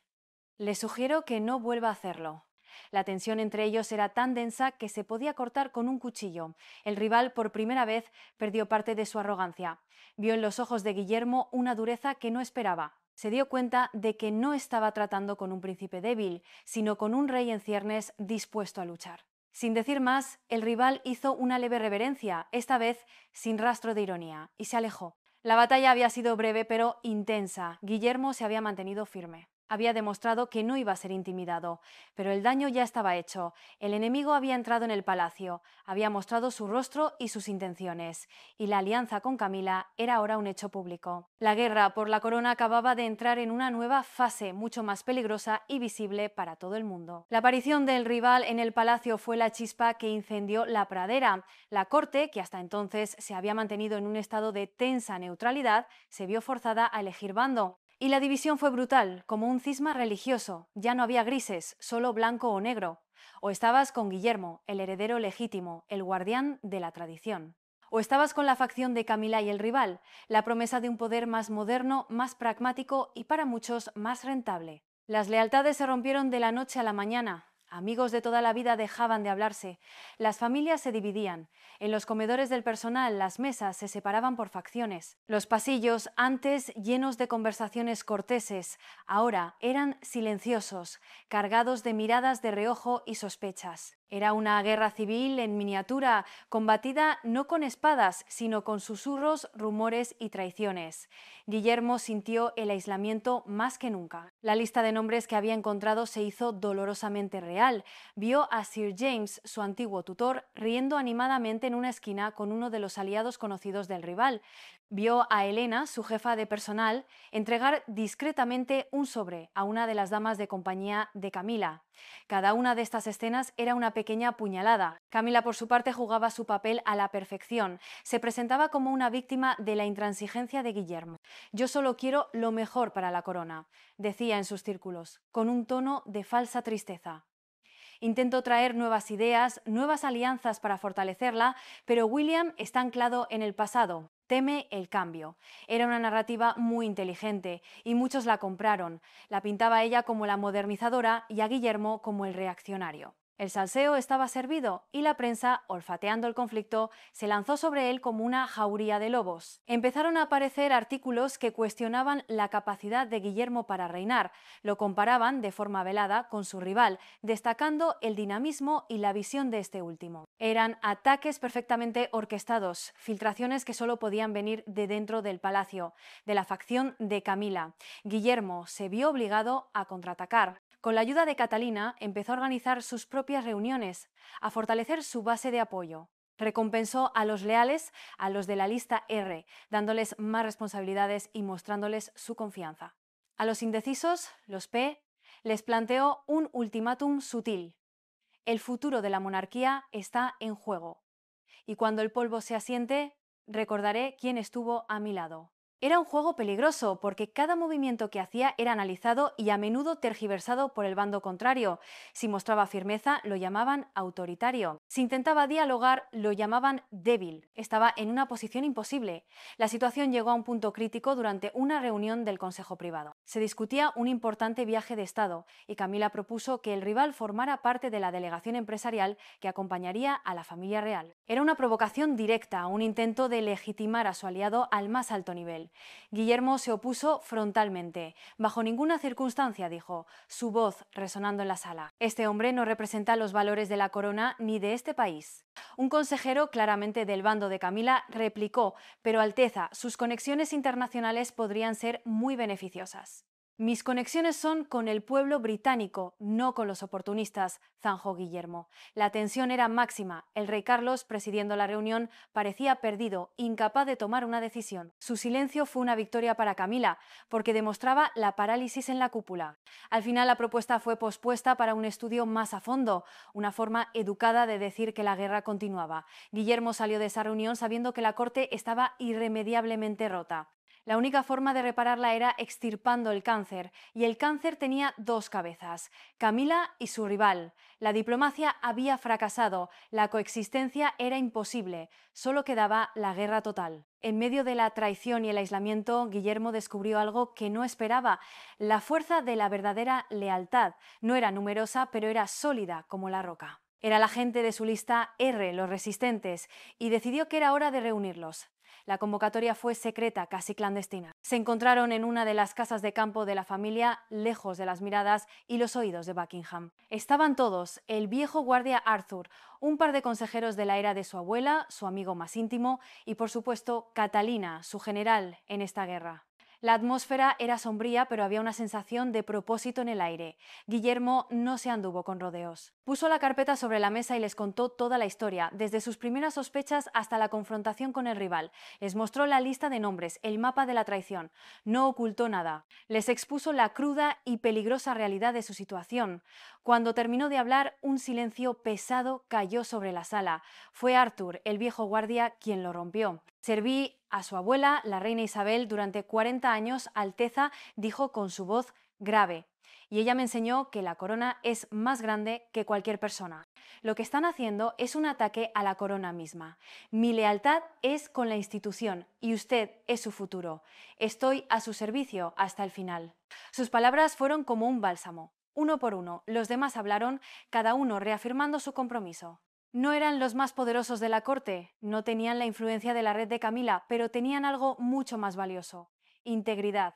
S1: Le sugiero que no vuelva a hacerlo. La tensión entre ellos era tan densa que se podía cortar con un cuchillo. El rival, por primera vez, perdió parte de su arrogancia. Vio en los ojos de Guillermo una dureza que no esperaba. Se dio cuenta de que no estaba tratando con un príncipe débil, sino con un rey en ciernes dispuesto a luchar. Sin decir más, el rival hizo una leve reverencia, esta vez sin rastro de ironía, y se alejó. La batalla había sido breve pero intensa. Guillermo se había mantenido firme. Había demostrado que no iba a ser intimidado, pero el daño ya estaba hecho. El enemigo había entrado en el palacio, había mostrado su rostro y sus intenciones, y la alianza con Camila era ahora un hecho público. La guerra por la corona acababa de entrar en una nueva fase, mucho más peligrosa y visible para todo el mundo. La aparición del rival en el palacio fue la chispa que incendió la pradera. La corte, que hasta entonces se había mantenido en un estado de tensa neutralidad, se vio forzada a elegir bando. Y la división fue brutal, como un cisma religioso. Ya no había grises, solo blanco o negro. O estabas con Guillermo, el heredero legítimo, el guardián de la tradición. O estabas con la facción de Camila y el rival, la promesa de un poder más moderno, más pragmático y para muchos más rentable. Las lealtades se rompieron de la noche a la mañana. Amigos de toda la vida dejaban de hablarse. Las familias se dividían. En los comedores del personal, las mesas se separaban por facciones. Los pasillos, antes llenos de conversaciones corteses, ahora eran silenciosos, cargados de miradas de reojo y sospechas. Era una guerra civil en miniatura, combatida no con espadas, sino con susurros, rumores y traiciones. Guillermo sintió el aislamiento más que nunca. La lista de nombres que había encontrado se hizo dolorosamente real. Vio a Sir James, su antiguo tutor, riendo animadamente en una esquina con uno de los aliados conocidos del rival. Vio a Helena, su jefa de personal, entregar discretamente un sobre a una de las damas de compañía de Camila. Cada una de estas escenas era una pequeña puñalada. Camila, por su parte, jugaba su papel a la perfección. Se presentaba como una víctima de la intransigencia de Guillermo. «Yo solo quiero lo mejor para la corona», decía en sus círculos, con un tono de falsa tristeza. Intento traer nuevas ideas, nuevas alianzas para fortalecerla, pero William está anclado en el pasado. Teme el cambio. Era una narrativa muy inteligente y muchos la compraron. La pintaba ella como la modernizadora y a Guillermo como el reaccionario. El salseo estaba servido y la prensa, olfateando el conflicto, se lanzó sobre él como una jauría de lobos. Empezaron a aparecer artículos que cuestionaban la capacidad de Guillermo para reinar, lo comparaban de forma velada con su rival, destacando el dinamismo y la visión de este último. Eran ataques perfectamente orquestados, filtraciones que solo podían venir de dentro del palacio, de la facción de Camila. Guillermo se vio obligado a contraatacar. Con la ayuda de Catalina, empezó a organizar sus propias reuniones, a fortalecer su base de apoyo. Recompensó a los leales, a los de la lista R, dándoles más responsabilidades y mostrándoles su confianza. A los indecisos, los P, les planteó un ultimátum sutil. El futuro de la monarquía está en juego. Y cuando el polvo se asiente, recordaré quién estuvo a mi lado. Era un juego peligroso porque cada movimiento que hacía era analizado y a menudo tergiversado por el bando contrario. Si mostraba firmeza, lo llamaban autoritario. Si intentaba dialogar, lo llamaban débil. Estaba en una posición imposible. La situación llegó a un punto crítico durante una reunión del Consejo Privado. Se discutía un importante viaje de Estado y Camila propuso que el rival formara parte de la delegación empresarial que acompañaría a la familia real. Era una provocación directa, un intento de legitimar a su aliado al más alto nivel. Guillermo se opuso frontalmente. Bajo ninguna circunstancia, dijo, su voz resonando en la sala. Este hombre no representa los valores de la corona ni de este país. Un consejero, claramente del bando de Camila, replicó, pero Alteza, sus conexiones internacionales podrían ser muy beneficiosas. Mis conexiones son con el pueblo británico, no con los oportunistas, zanjó Guillermo. La tensión era máxima. El rey Carlos, presidiendo la reunión, parecía perdido, incapaz de tomar una decisión. Su silencio fue una victoria para Camila, porque demostraba la parálisis en la cúpula. Al final la propuesta fue pospuesta para un estudio más a fondo, una forma educada de decir que la guerra continuaba. Guillermo salió de esa reunión sabiendo que la corte estaba irremediablemente rota. La única forma de repararla era extirpando el cáncer, y el cáncer tenía dos cabezas, Camila y su rival. La diplomacia había fracasado, la coexistencia era imposible, solo quedaba la guerra total. En medio de la traición y el aislamiento, Guillermo descubrió algo que no esperaba, la fuerza de la verdadera lealtad. No era numerosa, pero era sólida como la roca. Era la gente de su lista R, los resistentes, y decidió que era hora de reunirlos. La convocatoria fue secreta, casi clandestina. Se encontraron en una de las casas de campo de la familia, lejos de las miradas y los oídos de Buckingham. Estaban todos: el viejo guardia Arthur, un par de consejeros de la era de su abuela, su amigo más íntimo, y por supuesto Catalina, su general en esta guerra. La atmósfera era sombría, pero había una sensación de propósito en el aire. Guillermo no se anduvo con rodeos. Puso la carpeta sobre la mesa y les contó toda la historia, desde sus primeras sospechas hasta la confrontación con el rival. Les mostró la lista de nombres, el mapa de la traición. No ocultó nada. Les expuso la cruda y peligrosa realidad de su situación. Cuando terminó de hablar, un silencio pesado cayó sobre la sala. Fue Arthur, el viejo guardia, quien lo rompió. Serví a su abuela, la reina Isabel, durante 40 años, Alteza, dijo con su voz grave. Y ella me enseñó que la corona es más grande que cualquier persona. Lo que están haciendo es un ataque a la corona misma. Mi lealtad es con la institución y usted es su futuro. Estoy a su servicio hasta el final. Sus palabras fueron como un bálsamo. Uno por uno, los demás hablaron, cada uno reafirmando su compromiso. No eran los más poderosos de la corte, no tenían la influencia de la red de Camila, pero tenían algo mucho más valioso: integridad.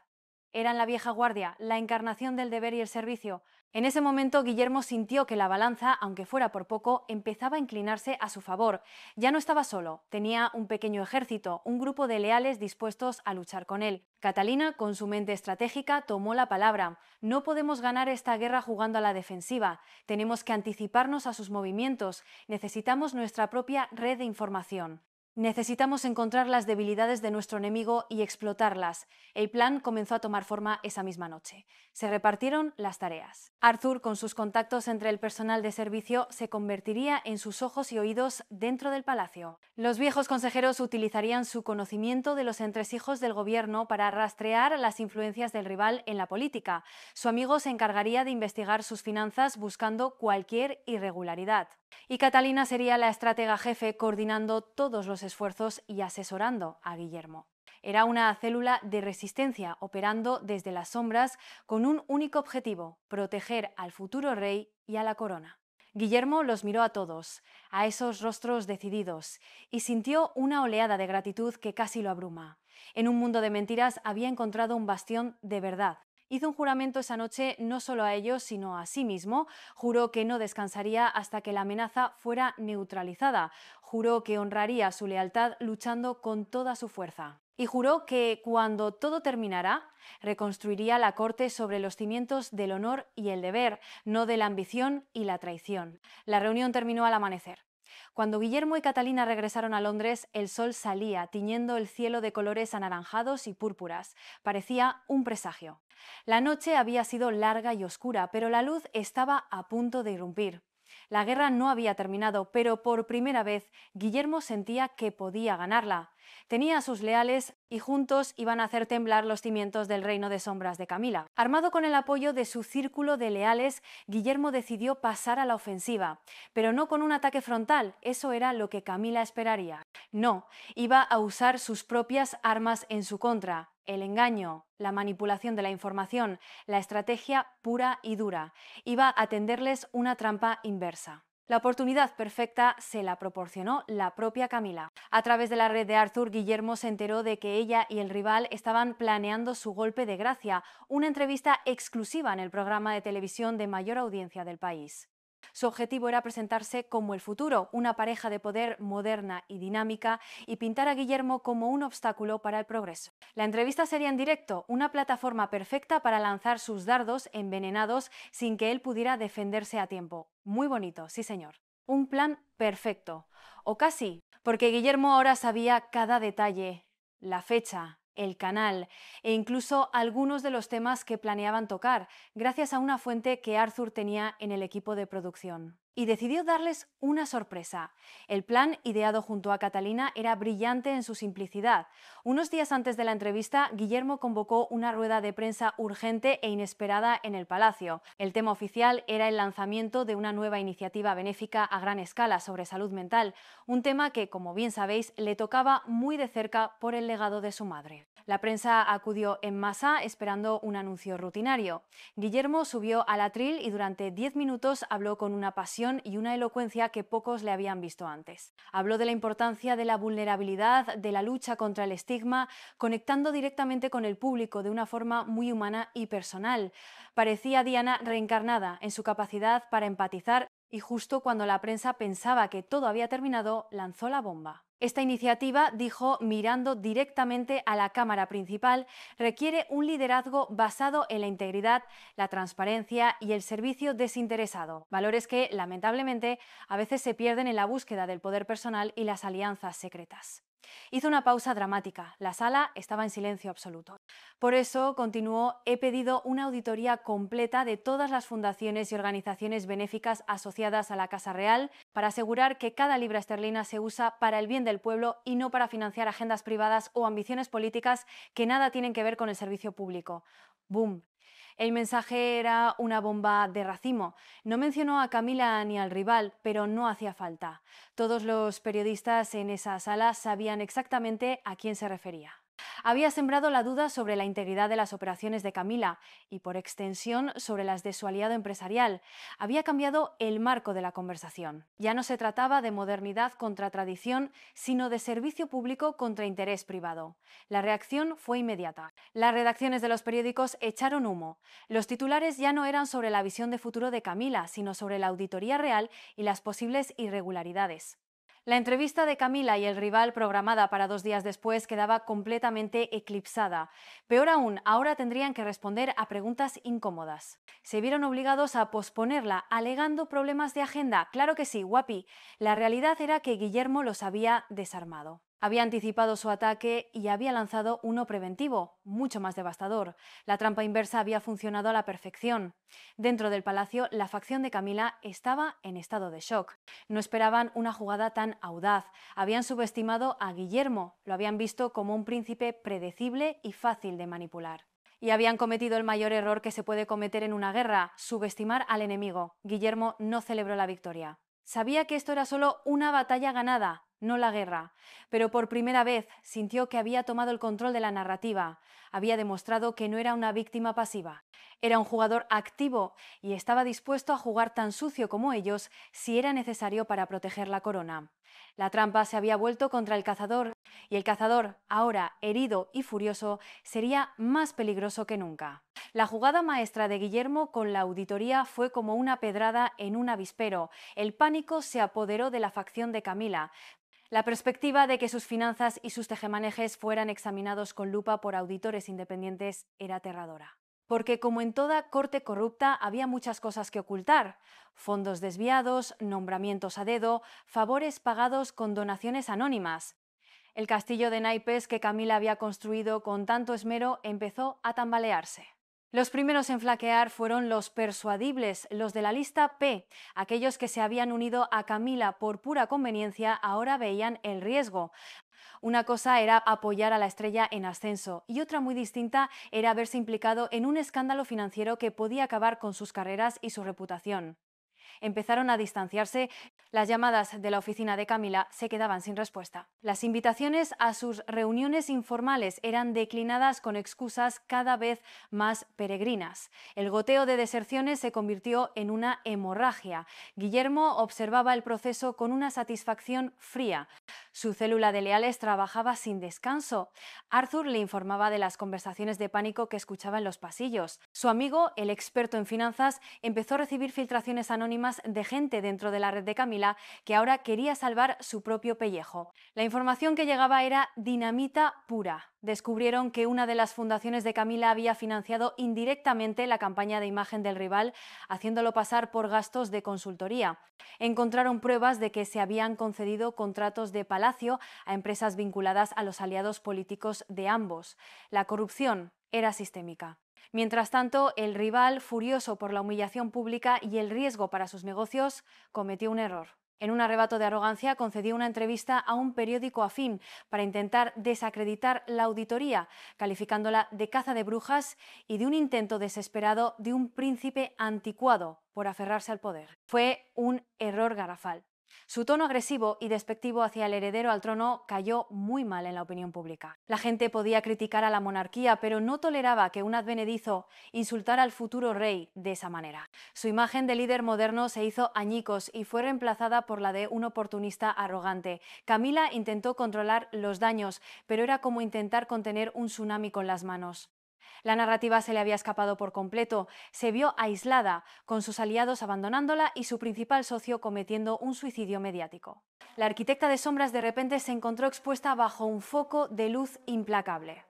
S1: Eran la vieja guardia, la encarnación del deber y el servicio. En ese momento Guillermo sintió que la balanza, aunque fuera por poco, empezaba a inclinarse a su favor. Ya no estaba solo, tenía un pequeño ejército, un grupo de leales dispuestos a luchar con él. Catalina, con su mente estratégica, tomó la palabra. No podemos ganar esta guerra jugando a la defensiva. Tenemos que anticiparnos a sus movimientos. Necesitamos nuestra propia red de información. Necesitamos encontrar las debilidades de nuestro enemigo y explotarlas. El plan comenzó a tomar forma esa misma noche. Se repartieron las tareas. Arthur, con sus contactos entre el personal de servicio, se convertiría en sus ojos y oídos dentro del palacio. Los viejos consejeros utilizarían su conocimiento de los entresijos del gobierno para rastrear las influencias del rival en la política. Su amigo se encargaría de investigar sus finanzas buscando cualquier irregularidad. Y Catalina sería la estratega jefe, coordinando todos los esfuerzos y asesorando a Guillermo. Era una célula de resistencia operando desde las sombras con un único objetivo: proteger al futuro rey y a la corona. Guillermo los miró a todos, a esos rostros decididos, y sintió una oleada de gratitud que casi lo abruma. En un mundo de mentiras había encontrado un bastión de verdad. Hizo un juramento esa noche no solo a ellos, sino a sí mismo. Juró que no descansaría hasta que la amenaza fuera neutralizada. Juró que honraría su lealtad luchando con toda su fuerza. Y juró que, cuando todo terminara, reconstruiría la corte sobre los cimientos del honor y el deber, no de la ambición y la traición. La reunión terminó al amanecer. Cuando Guillermo y Catalina regresaron a Londres, el sol salía, tiñendo el cielo de colores anaranjados y púrpuras. Parecía un presagio. La noche había sido larga y oscura, pero la luz estaba a punto de irrumpir. La guerra no había terminado, pero por primera vez Guillermo sentía que podía ganarla. Tenía a sus leales y juntos iban a hacer temblar los cimientos del reino de sombras de Camila. Armado con el apoyo de su círculo de leales, Guillermo decidió pasar a la ofensiva, pero no con un ataque frontal. Eso era lo que Camila esperaría. No, iba a usar sus propias armas en su contra: el engaño, la manipulación de la información, la estrategia pura y dura. Iba a tenderles una trampa inversa. La oportunidad perfecta se la proporcionó la propia Camila. A través de la red de Arthur, Guillermo se enteró de que ella y el rival estaban planeando su golpe de gracia, una entrevista exclusiva en el programa de televisión de mayor audiencia del país. Su objetivo era presentarse como el futuro, una pareja de poder moderna y dinámica, y pintar a Guillermo como un obstáculo para el progreso. La entrevista sería en directo, una plataforma perfecta para lanzar sus dardos envenenados sin que él pudiera defenderse a tiempo. Muy bonito, sí señor. Un plan perfecto. O casi, porque Guillermo ahora sabía cada detalle: la fecha, el canal e incluso algunos de los temas que planeaban tocar, gracias a una fuente que Arthur tenía en el equipo de producción. Y decidió darles una sorpresa. El plan, ideado junto a Catalina, era brillante en su simplicidad. Unos días antes de la entrevista, Guillermo convocó una rueda de prensa urgente e inesperada en el palacio. El tema oficial era el lanzamiento de una nueva iniciativa benéfica a gran escala sobre salud mental, un tema que, como bien sabéis, le tocaba muy de cerca por el legado de su madre. La prensa acudió en masa esperando un anuncio rutinario. Guillermo subió al atril y durante 10 minutos habló con una pasión precisión y una elocuencia que pocos le habían visto antes. Habló de la importancia de la vulnerabilidad, de la lucha contra el estigma, conectando directamente con el público de una forma muy humana y personal. Parecía Diana reencarnada en su capacidad para empatizar y justo cuando la prensa pensaba que todo había terminado, lanzó la bomba. Esta iniciativa, dijo, mirando directamente a la cámara principal, requiere un liderazgo basado en la integridad, la transparencia y el servicio desinteresado, valores que, lamentablemente, a veces se pierden en la búsqueda del poder personal y las alianzas secretas. Hizo una pausa dramática. La sala estaba en silencio absoluto. Por eso, continuó, he pedido una auditoría completa de todas las fundaciones y organizaciones benéficas asociadas a la Casa Real para asegurar que cada libra esterlina se usa para el bien del pueblo y no para financiar agendas privadas o ambiciones políticas que nada tienen que ver con el servicio público. ¡Bum! El mensaje era una bomba de racimo. No mencionó a Camila ni al rival, pero no hacía falta. Todos los periodistas en esa sala sabían exactamente a quién se refería. Había sembrado la duda sobre la integridad de las operaciones de Camila y, por extensión, sobre las de su aliado empresarial. Había cambiado el marco de la conversación. Ya no se trataba de modernidad contra tradición, sino de servicio público contra interés privado. La reacción fue inmediata. Las redacciones de los periódicos echaron humo. Los titulares ya no eran sobre la visión de futuro de Camila, sino sobre la auditoría real y las posibles irregularidades. La entrevista de Camila y el rival, programada para 2 días después, quedaba completamente eclipsada. Peor aún, ahora tendrían que responder a preguntas incómodas. Se vieron obligados a posponerla, alegando problemas de agenda. Claro que sí, guapi. La realidad era que Guillermo los había desarmado. Había anticipado su ataque y había lanzado uno preventivo, mucho más devastador. La trampa inversa había funcionado a la perfección. Dentro del palacio, la facción de Camila estaba en estado de shock. No esperaban una jugada tan audaz. Habían subestimado a Guillermo, lo habían visto como un príncipe predecible y fácil de manipular. Y habían cometido el mayor error que se puede cometer en una guerra: subestimar al enemigo. Guillermo no celebró la victoria. Sabía que esto era solo una batalla ganada, no la guerra, pero por primera vez sintió que había tomado el control de la narrativa, había demostrado que no era una víctima pasiva, era un jugador activo y estaba dispuesto a jugar tan sucio como ellos si era necesario para proteger la corona. La trampa se había vuelto contra el cazador y el cazador, ahora herido y furioso, sería más peligroso que nunca. La jugada maestra de Guillermo con la auditoría fue como una pedrada en un avispero. El pánico se apoderó de la facción de Camila. La perspectiva de que sus finanzas y sus tejemanejes fueran examinados con lupa por auditores independientes era aterradora. Porque, como en toda corte corrupta, había muchas cosas que ocultar: fondos desviados, nombramientos a dedo, favores pagados con donaciones anónimas. El castillo de naipes que Camila había construido con tanto esmero empezó a tambalearse. Los primeros en flaquear fueron los persuadibles, los de la lista P. Aquellos que se habían unido a Camila por pura conveniencia ahora veían el riesgo. Una cosa era apoyar a la estrella en ascenso y otra muy distinta era verse implicado en un escándalo financiero que podía acabar con sus carreras y su reputación. Empezaron a distanciarse. Las llamadas de la oficina de Camila se quedaban sin respuesta. Las invitaciones a sus reuniones informales eran declinadas con excusas cada vez más peregrinas. El goteo de deserciones se convirtió en una hemorragia. Guillermo observaba el proceso con una satisfacción fría. Su célula de leales trabajaba sin descanso. Arthur le informaba de las conversaciones de pánico que escuchaba en los pasillos. Su amigo, el experto en finanzas, empezó a recibir filtraciones anónimas de gente dentro de la red de Camila que ahora quería salvar su propio pellejo. La información que llegaba era dinamita pura. Descubrieron que una de las fundaciones de Camila había financiado indirectamente la campaña de imagen del rival, haciéndolo pasar por gastos de consultoría. Encontraron pruebas de que se habían concedido contratos de palacio a empresas vinculadas a los aliados políticos de ambos. La corrupción era sistémica. Mientras tanto, el rival, furioso por la humillación pública y el riesgo para sus negocios, cometió un error. En un arrebato de arrogancia, concedió una entrevista a un periódico afín para intentar desacreditar la auditoría, calificándola de caza de brujas y de un intento desesperado de un príncipe anticuado por aferrarse al poder. Fue un error garrafal. Su tono agresivo y despectivo hacia el heredero al trono cayó muy mal en la opinión pública. La gente podía criticar a la monarquía, pero no toleraba que un advenedizo insultara al futuro rey de esa manera. Su imagen de líder moderno se hizo añicos y fue reemplazada por la de un oportunista arrogante. Camila intentó controlar los daños, pero era como intentar contener un tsunami con las manos. La narrativa se le había escapado por completo, se vio aislada, con sus aliados abandonándola y su principal socio cometiendo un suicidio mediático. La arquitecta de sombras de repente se encontró expuesta bajo un foco de luz implacable.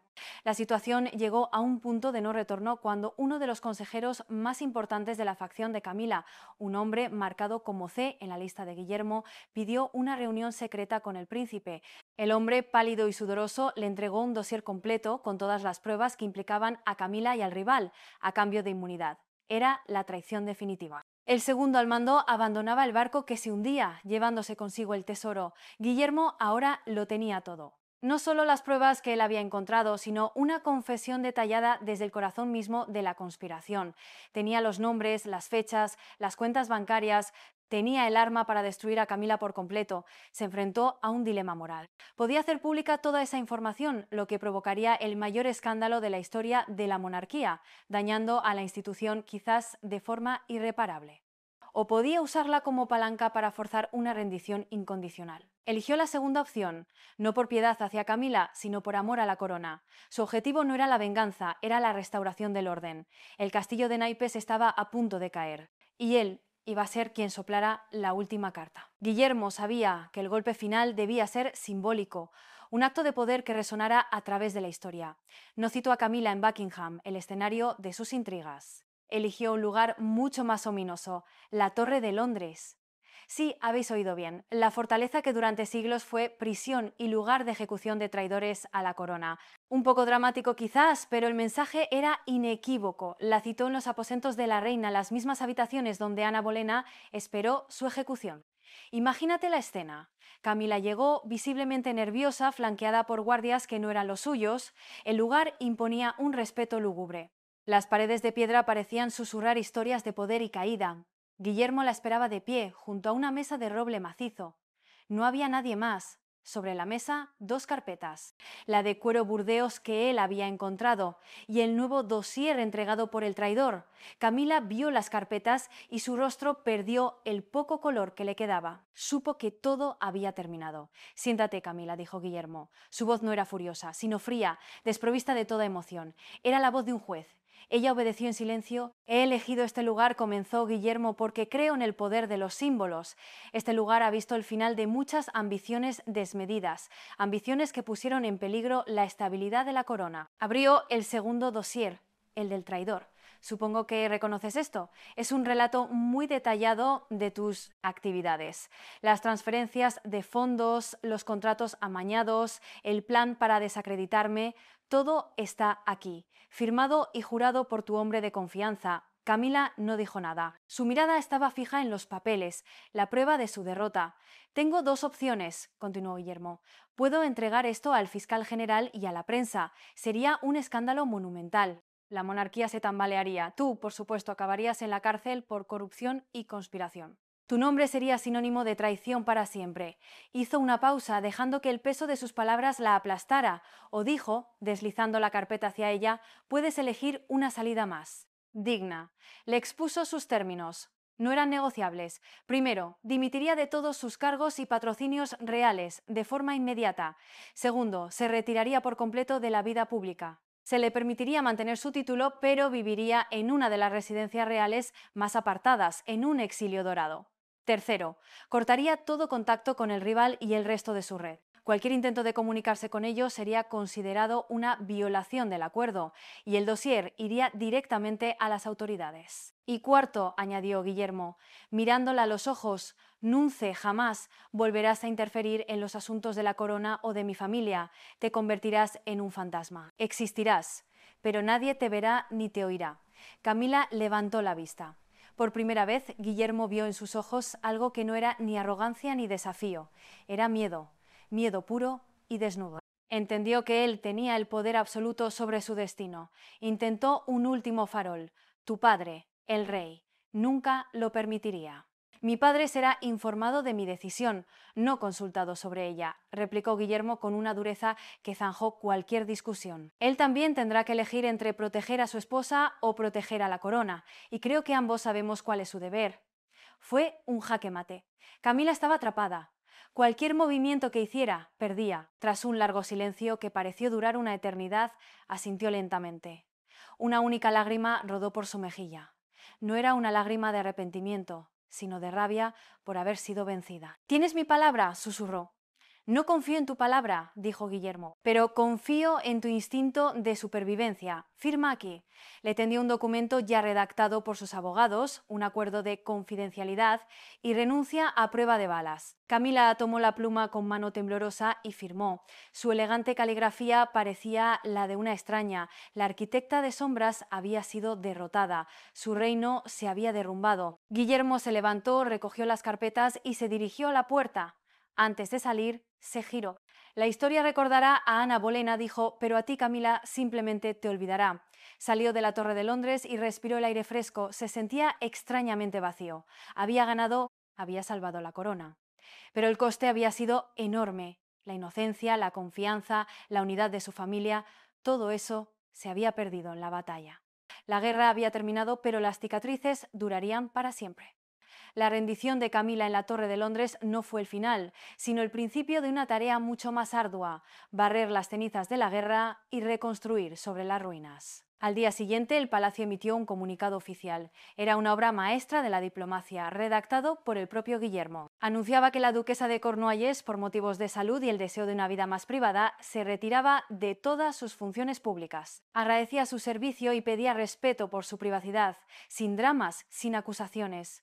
S1: La situación llegó a un punto de no retorno cuando uno de los consejeros más importantes de la facción de Camila, un hombre marcado como C en la lista de Guillermo, pidió una reunión secreta con el príncipe. El hombre, pálido y sudoroso, le entregó un dossier completo con todas las pruebas que implicaban a Camila y al rival, a cambio de inmunidad. Era la traición definitiva. El segundo al mando abandonaba el barco que se hundía, llevándose consigo el tesoro. Guillermo ahora lo tenía todo. No solo las pruebas que él había encontrado, sino una confesión detallada desde el corazón mismo de la conspiración. Tenía los nombres, las fechas, las cuentas bancarias, tenía el arma para destruir a Camila por completo. Se enfrentó a un dilema moral. Podía hacer pública toda esa información, lo que provocaría el mayor escándalo de la historia de la monarquía, dañando a la institución quizás de forma irreparable. O podía usarla como palanca para forzar una rendición incondicional. Eligió la segunda opción, no por piedad hacia Camila, sino por amor a la corona. Su objetivo no era la venganza, era la restauración del orden. El castillo de naipes estaba a punto de caer, y él iba a ser quien soplara la última carta. Guillermo sabía que el golpe final debía ser simbólico, un acto de poder que resonara a través de la historia. No citó a Camila en Buckingham, el escenario de sus intrigas. Eligió un lugar mucho más ominoso, la Torre de Londres. Sí, habéis oído bien, la fortaleza que durante siglos fue prisión y lugar de ejecución de traidores a la corona. Un poco dramático quizás, pero el mensaje era inequívoco. La citó en los aposentos de la reina, las mismas habitaciones donde Ana Bolena esperó su ejecución. Imagínate la escena. Camila llegó visiblemente nerviosa, flanqueada por guardias que no eran los suyos. El lugar imponía un respeto lúgubre. Las paredes de piedra parecían susurrar historias de poder y caída. Guillermo la esperaba de pie, junto a una mesa de roble macizo. No había nadie más. Sobre la mesa, dos carpetas, la de cuero burdeos que él había encontrado y el nuevo dossier entregado por el traidor. Camila vio las carpetas y su rostro perdió el poco color que le quedaba. Supo que todo había terminado. Siéntate, Camila, dijo Guillermo. Su voz no era furiosa, sino fría, desprovista de toda emoción. Era la voz de un juez. Ella obedeció en silencio. He elegido este lugar, comenzó Guillermo, porque creo en el poder de los símbolos. Este lugar ha visto el final de muchas ambiciones desmedidas, ambiciones que pusieron en peligro la estabilidad de la corona. Abrió el segundo dossier, el del traidor. Supongo que reconoces esto. Es un relato muy detallado de tus actividades. Las transferencias de fondos, los contratos amañados, el plan para desacreditarme, todo está aquí, firmado y jurado por tu hombre de confianza. Camila no dijo nada. Su mirada estaba fija en los papeles, la prueba de su derrota. Tengo dos opciones, continuó Guillermo. Puedo entregar esto al fiscal general y a la prensa. Sería un escándalo monumental. La monarquía se tambalearía. Tú, por supuesto, acabarías en la cárcel por corrupción y conspiración. Tu nombre sería sinónimo de traición para siempre. Hizo una pausa, dejando que el peso de sus palabras la aplastara, o dijo, deslizando la carpeta hacia ella, puedes elegir una salida más. Digna. Le expuso sus términos. No eran negociables. Primero, dimitiría de todos sus cargos y patrocinios reales, de forma inmediata. Segundo, se retiraría por completo de la vida pública. Se le permitiría mantener su título, pero viviría en una de las residencias reales más apartadas, en un exilio dorado. Tercero, cortaría todo contacto con el rival y el resto de su red. Cualquier intento de comunicarse con ellos sería considerado una violación del acuerdo y el dossier iría directamente a las autoridades. Y cuarto, añadió Guillermo, mirándola a los ojos, nunce jamás volverás a interferir en los asuntos de la corona o de mi familia, te convertirás en un fantasma. Existirás, pero nadie te verá ni te oirá. Camila levantó la vista. Por primera vez, Guillermo vio en sus ojos algo que no era ni arrogancia ni desafío, era miedo, miedo puro y desnudo. Entendió que él tenía el poder absoluto sobre su destino. Intentó un último farol. Tu padre, el rey, nunca lo permitiría. Mi padre será informado de mi decisión, no consultado sobre ella, replicó Guillermo con una dureza que zanjó cualquier discusión. Él también tendrá que elegir entre proteger a su esposa o proteger a la corona, y creo que ambos sabemos cuál es su deber. Fue un jaque mate. Camila estaba atrapada. Cualquier movimiento que hiciera, perdía. Tras un largo silencio que pareció durar una eternidad, asintió lentamente. Una única lágrima rodó por su mejilla. No era una lágrima de arrepentimiento, sino de rabia por haber sido vencida. «¿Tienes mi palabra?», susurró. «No confío en tu palabra», dijo Guillermo, «pero confío en tu instinto de supervivencia. Firma aquí». Le tendió un documento ya redactado por sus abogados, un acuerdo de confidencialidad y renuncia a prueba de balas. Camila tomó la pluma con mano temblorosa y firmó. Su elegante caligrafía parecía la de una extraña. La arquitecta de sombras había sido derrotada. Su reino se había derrumbado. Guillermo se levantó, recogió las carpetas y se dirigió a la puerta. Antes de salir, se giró. «La historia recordará a Ana Bolena», dijo, «pero a ti, Camila, simplemente te olvidará». Salió de la Torre de Londres y respiró el aire fresco. Se sentía extrañamente vacío. Había ganado, había salvado la corona. Pero el coste había sido enorme. La inocencia, la confianza, la unidad de su familia, todo eso se había perdido en la batalla. La guerra había terminado, pero las cicatrices durarían para siempre. La rendición de Camila en la Torre de Londres no fue el final, sino el principio de una tarea mucho más ardua: barrer las cenizas de la guerra y reconstruir sobre las ruinas. Al día siguiente, el palacio emitió un comunicado oficial. Era una obra maestra de la diplomacia, redactado por el propio Guillermo. Anunciaba que la duquesa de Cornualles, por motivos de salud y el deseo de una vida más privada, se retiraba de todas sus funciones públicas. Agradecía su servicio y pedía respeto por su privacidad, sin dramas, sin acusaciones.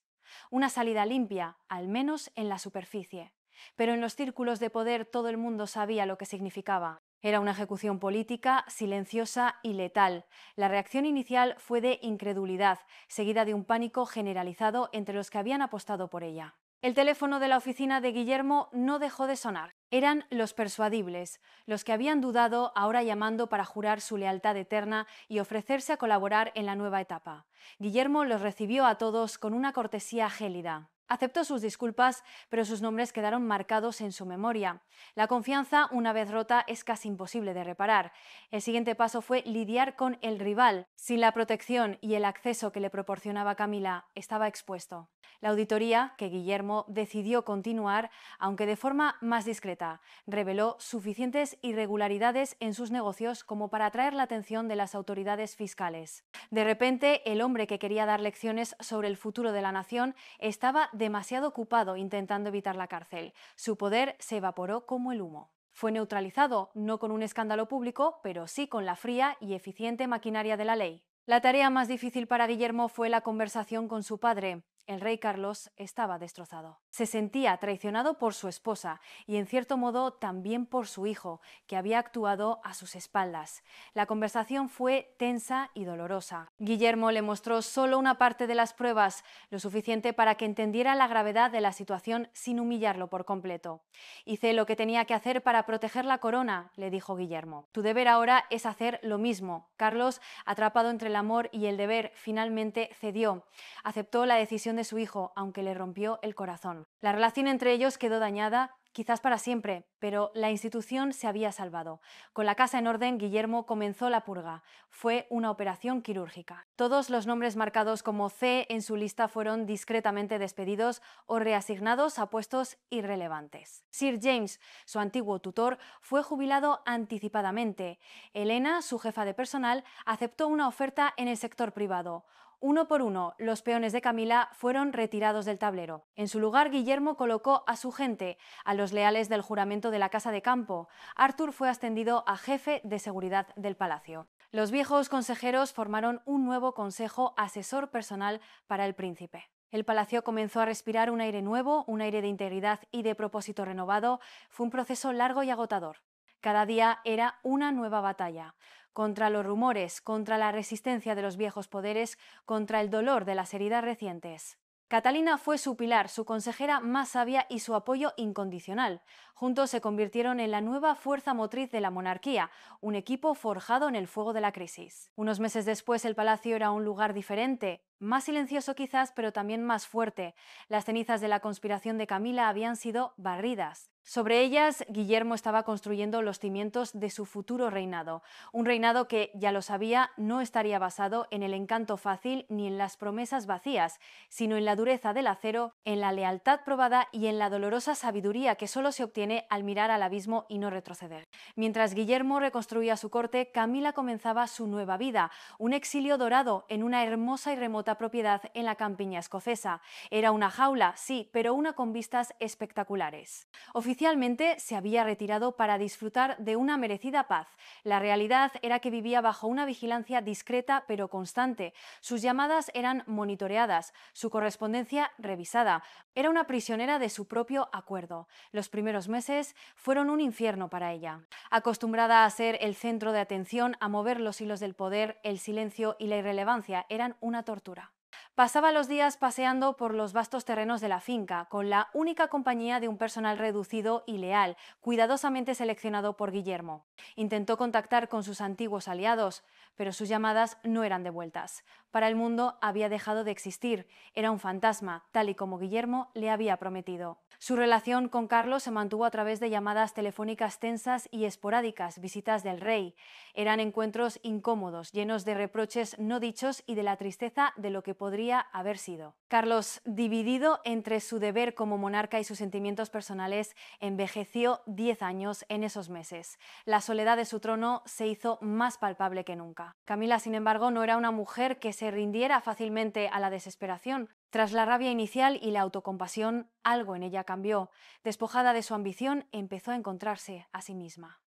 S1: Una salida limpia, al menos en la superficie. Pero en los círculos de poder todo el mundo sabía lo que significaba. Era una ejecución política, silenciosa y letal. La reacción inicial fue de incredulidad, seguida de un pánico generalizado entre los que habían apostado por ella. El teléfono de la oficina de Guillermo no dejó de sonar. Eran los persuadibles, los que habían dudado, ahora llamando para jurar su lealtad eterna y ofrecerse a colaborar en la nueva etapa. Guillermo los recibió a todos con una cortesía gélida. Aceptó sus disculpas, pero sus nombres quedaron marcados en su memoria. La confianza, una vez rota, es casi imposible de reparar. El siguiente paso fue lidiar con el rival. Sin la protección y el acceso que le proporcionaba Camila, estaba expuesto. La auditoría, que Guillermo decidió continuar, aunque de forma más discreta, reveló suficientes irregularidades en sus negocios como para atraer la atención de las autoridades fiscales. De repente, el hombre que quería dar lecciones sobre el futuro de la nación estaba demasiado ocupado intentando evitar la cárcel. Su poder se evaporó como el humo. Fue neutralizado, no con un escándalo público, pero sí con la fría y eficiente maquinaria de la ley. La tarea más difícil para Guillermo fue la conversación con su padre. El rey Carlos estaba destrozado. Se sentía traicionado por su esposa y, en cierto modo, también por su hijo, que había actuado a sus espaldas. La conversación fue tensa y dolorosa. Guillermo le mostró solo una parte de las pruebas, lo suficiente para que entendiera la gravedad de la situación sin humillarlo por completo. «Hice lo que tenía que hacer para proteger la corona», le dijo Guillermo. «Tu deber ahora es hacer lo mismo». Carlos, atrapado entre el amor y el deber, finalmente cedió. Aceptó la decisión de su hijo, aunque le rompió el corazón. La relación entre ellos quedó dañada, quizás para siempre, pero la institución se había salvado. Con la casa en orden, Guillermo comenzó la purga. Fue una operación quirúrgica. Todos los nombres marcados como C en su lista fueron discretamente despedidos o reasignados a puestos irrelevantes. Sir James, su antiguo tutor, fue jubilado anticipadamente. Elena, su jefa de personal, aceptó una oferta en el sector privado. Uno por uno, los peones de Camila fueron retirados del tablero. En su lugar, Guillermo colocó a su gente, a los leales del juramento de la Casa de Campo. Arthur fue ascendido a jefe de seguridad del palacio. Los viejos consejeros formaron un nuevo consejo asesor personal para el príncipe. El palacio comenzó a respirar un aire nuevo, un aire de integridad y de propósito renovado. Fue un proceso largo y agotador. Cada día era una nueva batalla. Contra los rumores, contra la resistencia de los viejos poderes, contra el dolor de las heridas recientes. Catalina fue su pilar, su consejera más sabia y su apoyo incondicional. Juntos se convirtieron en la nueva fuerza motriz de la monarquía, un equipo forjado en el fuego de la crisis. Unos meses después, el palacio era un lugar diferente. Más silencioso quizás, pero también más fuerte. Las cenizas de la conspiración de Camila habían sido barridas. Sobre ellas, Guillermo estaba construyendo los cimientos de su futuro reinado. Un reinado que, ya lo sabía, no estaría basado en el encanto fácil ni en las promesas vacías, sino en la dureza del acero, en la lealtad probada y en la dolorosa sabiduría que solo se obtiene al mirar al abismo y no retroceder. Mientras Guillermo reconstruía su corte, Camila comenzaba su nueva vida, un exilio dorado en una hermosa y remota propiedad en la campiña escocesa. Era una jaula, sí, pero una con vistas espectaculares. Oficialmente se había retirado para disfrutar de una merecida paz. La realidad era que vivía bajo una vigilancia discreta pero constante. Sus llamadas eran monitoreadas, su correspondencia revisada. Era una prisionera de su propio acuerdo. Los primeros meses fueron un infierno para ella. Acostumbrada a ser el centro de atención, a mover los hilos del poder, el silencio y la irrelevancia eran una tortura. Pasaba los días paseando por los vastos terrenos de la finca, con la única compañía de un personal reducido y leal, cuidadosamente seleccionado por Guillermo. Intentó contactar con sus antiguos aliados, pero sus llamadas no eran devueltas. Para el mundo había dejado de existir, era un fantasma, tal y como Guillermo le había prometido. Su relación con Carlos se mantuvo a través de llamadas telefónicas tensas y esporádicas, visitas del rey. Eran encuentros incómodos, llenos de reproches no dichos y de la tristeza de lo que podría haber sido. Carlos, dividido entre su deber como monarca y sus sentimientos personales, envejeció 10 años en esos meses. La soledad de su trono se hizo más palpable que nunca. Camila, sin embargo, no era una mujer que se rindiera fácilmente a la desesperación. Tras la rabia inicial y la autocompasión, algo en ella cambió. Despojada de su ambición, empezó a encontrarse a sí misma.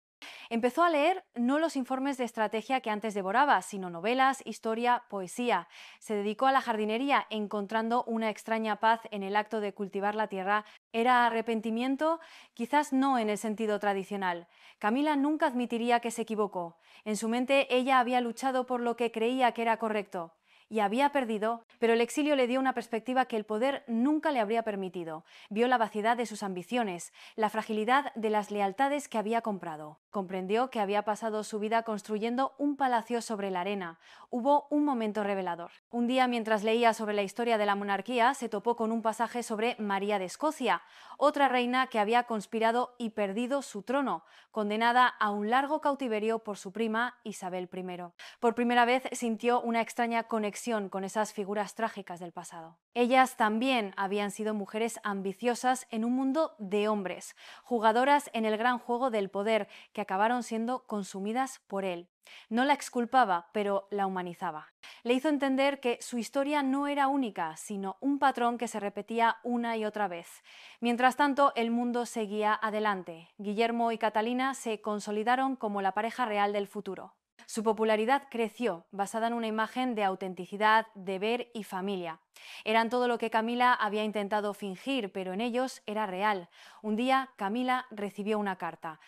S1: Empezó a leer no los informes de estrategia que antes devoraba, sino novelas, historia, poesía. Se dedicó a la jardinería, encontrando una extraña paz en el acto de cultivar la tierra. ¿Era arrepentimiento? Quizás no en el sentido tradicional. Camila nunca admitiría que se equivocó. En su mente ella había luchado por lo que creía que era correcto. Y había perdido, pero el exilio le dio una perspectiva que el poder nunca le habría permitido. Vio la vaciedad de sus ambiciones, la fragilidad de las lealtades que había comprado. Comprendió que había pasado su vida construyendo un palacio sobre la arena. Hubo un momento revelador. Un día, mientras leía sobre la historia de la monarquía, se topó con un pasaje sobre María de Escocia, otra reina que había conspirado y perdido su trono, condenada a un largo cautiverio por su prima Isabel I. Por primera vez sintió una extraña conexión con esas figuras trágicas del pasado. Ellas también habían sido mujeres ambiciosas en un mundo de hombres, jugadoras en el gran juego del poder, que acabaron siendo consumidas por él. No la exculpaba, pero la humanizaba. Le hizo entender que su historia no era única, sino un patrón que se repetía una y otra vez. Mientras tanto, el mundo seguía adelante. Guillermo y Catalina se consolidaron como la pareja real del futuro. Su popularidad creció, basada en una imagen de autenticidad, deber y familia. Eran todo lo que Camila había intentado fingir, pero en ellos era real. Un día, Camila recibió una carta.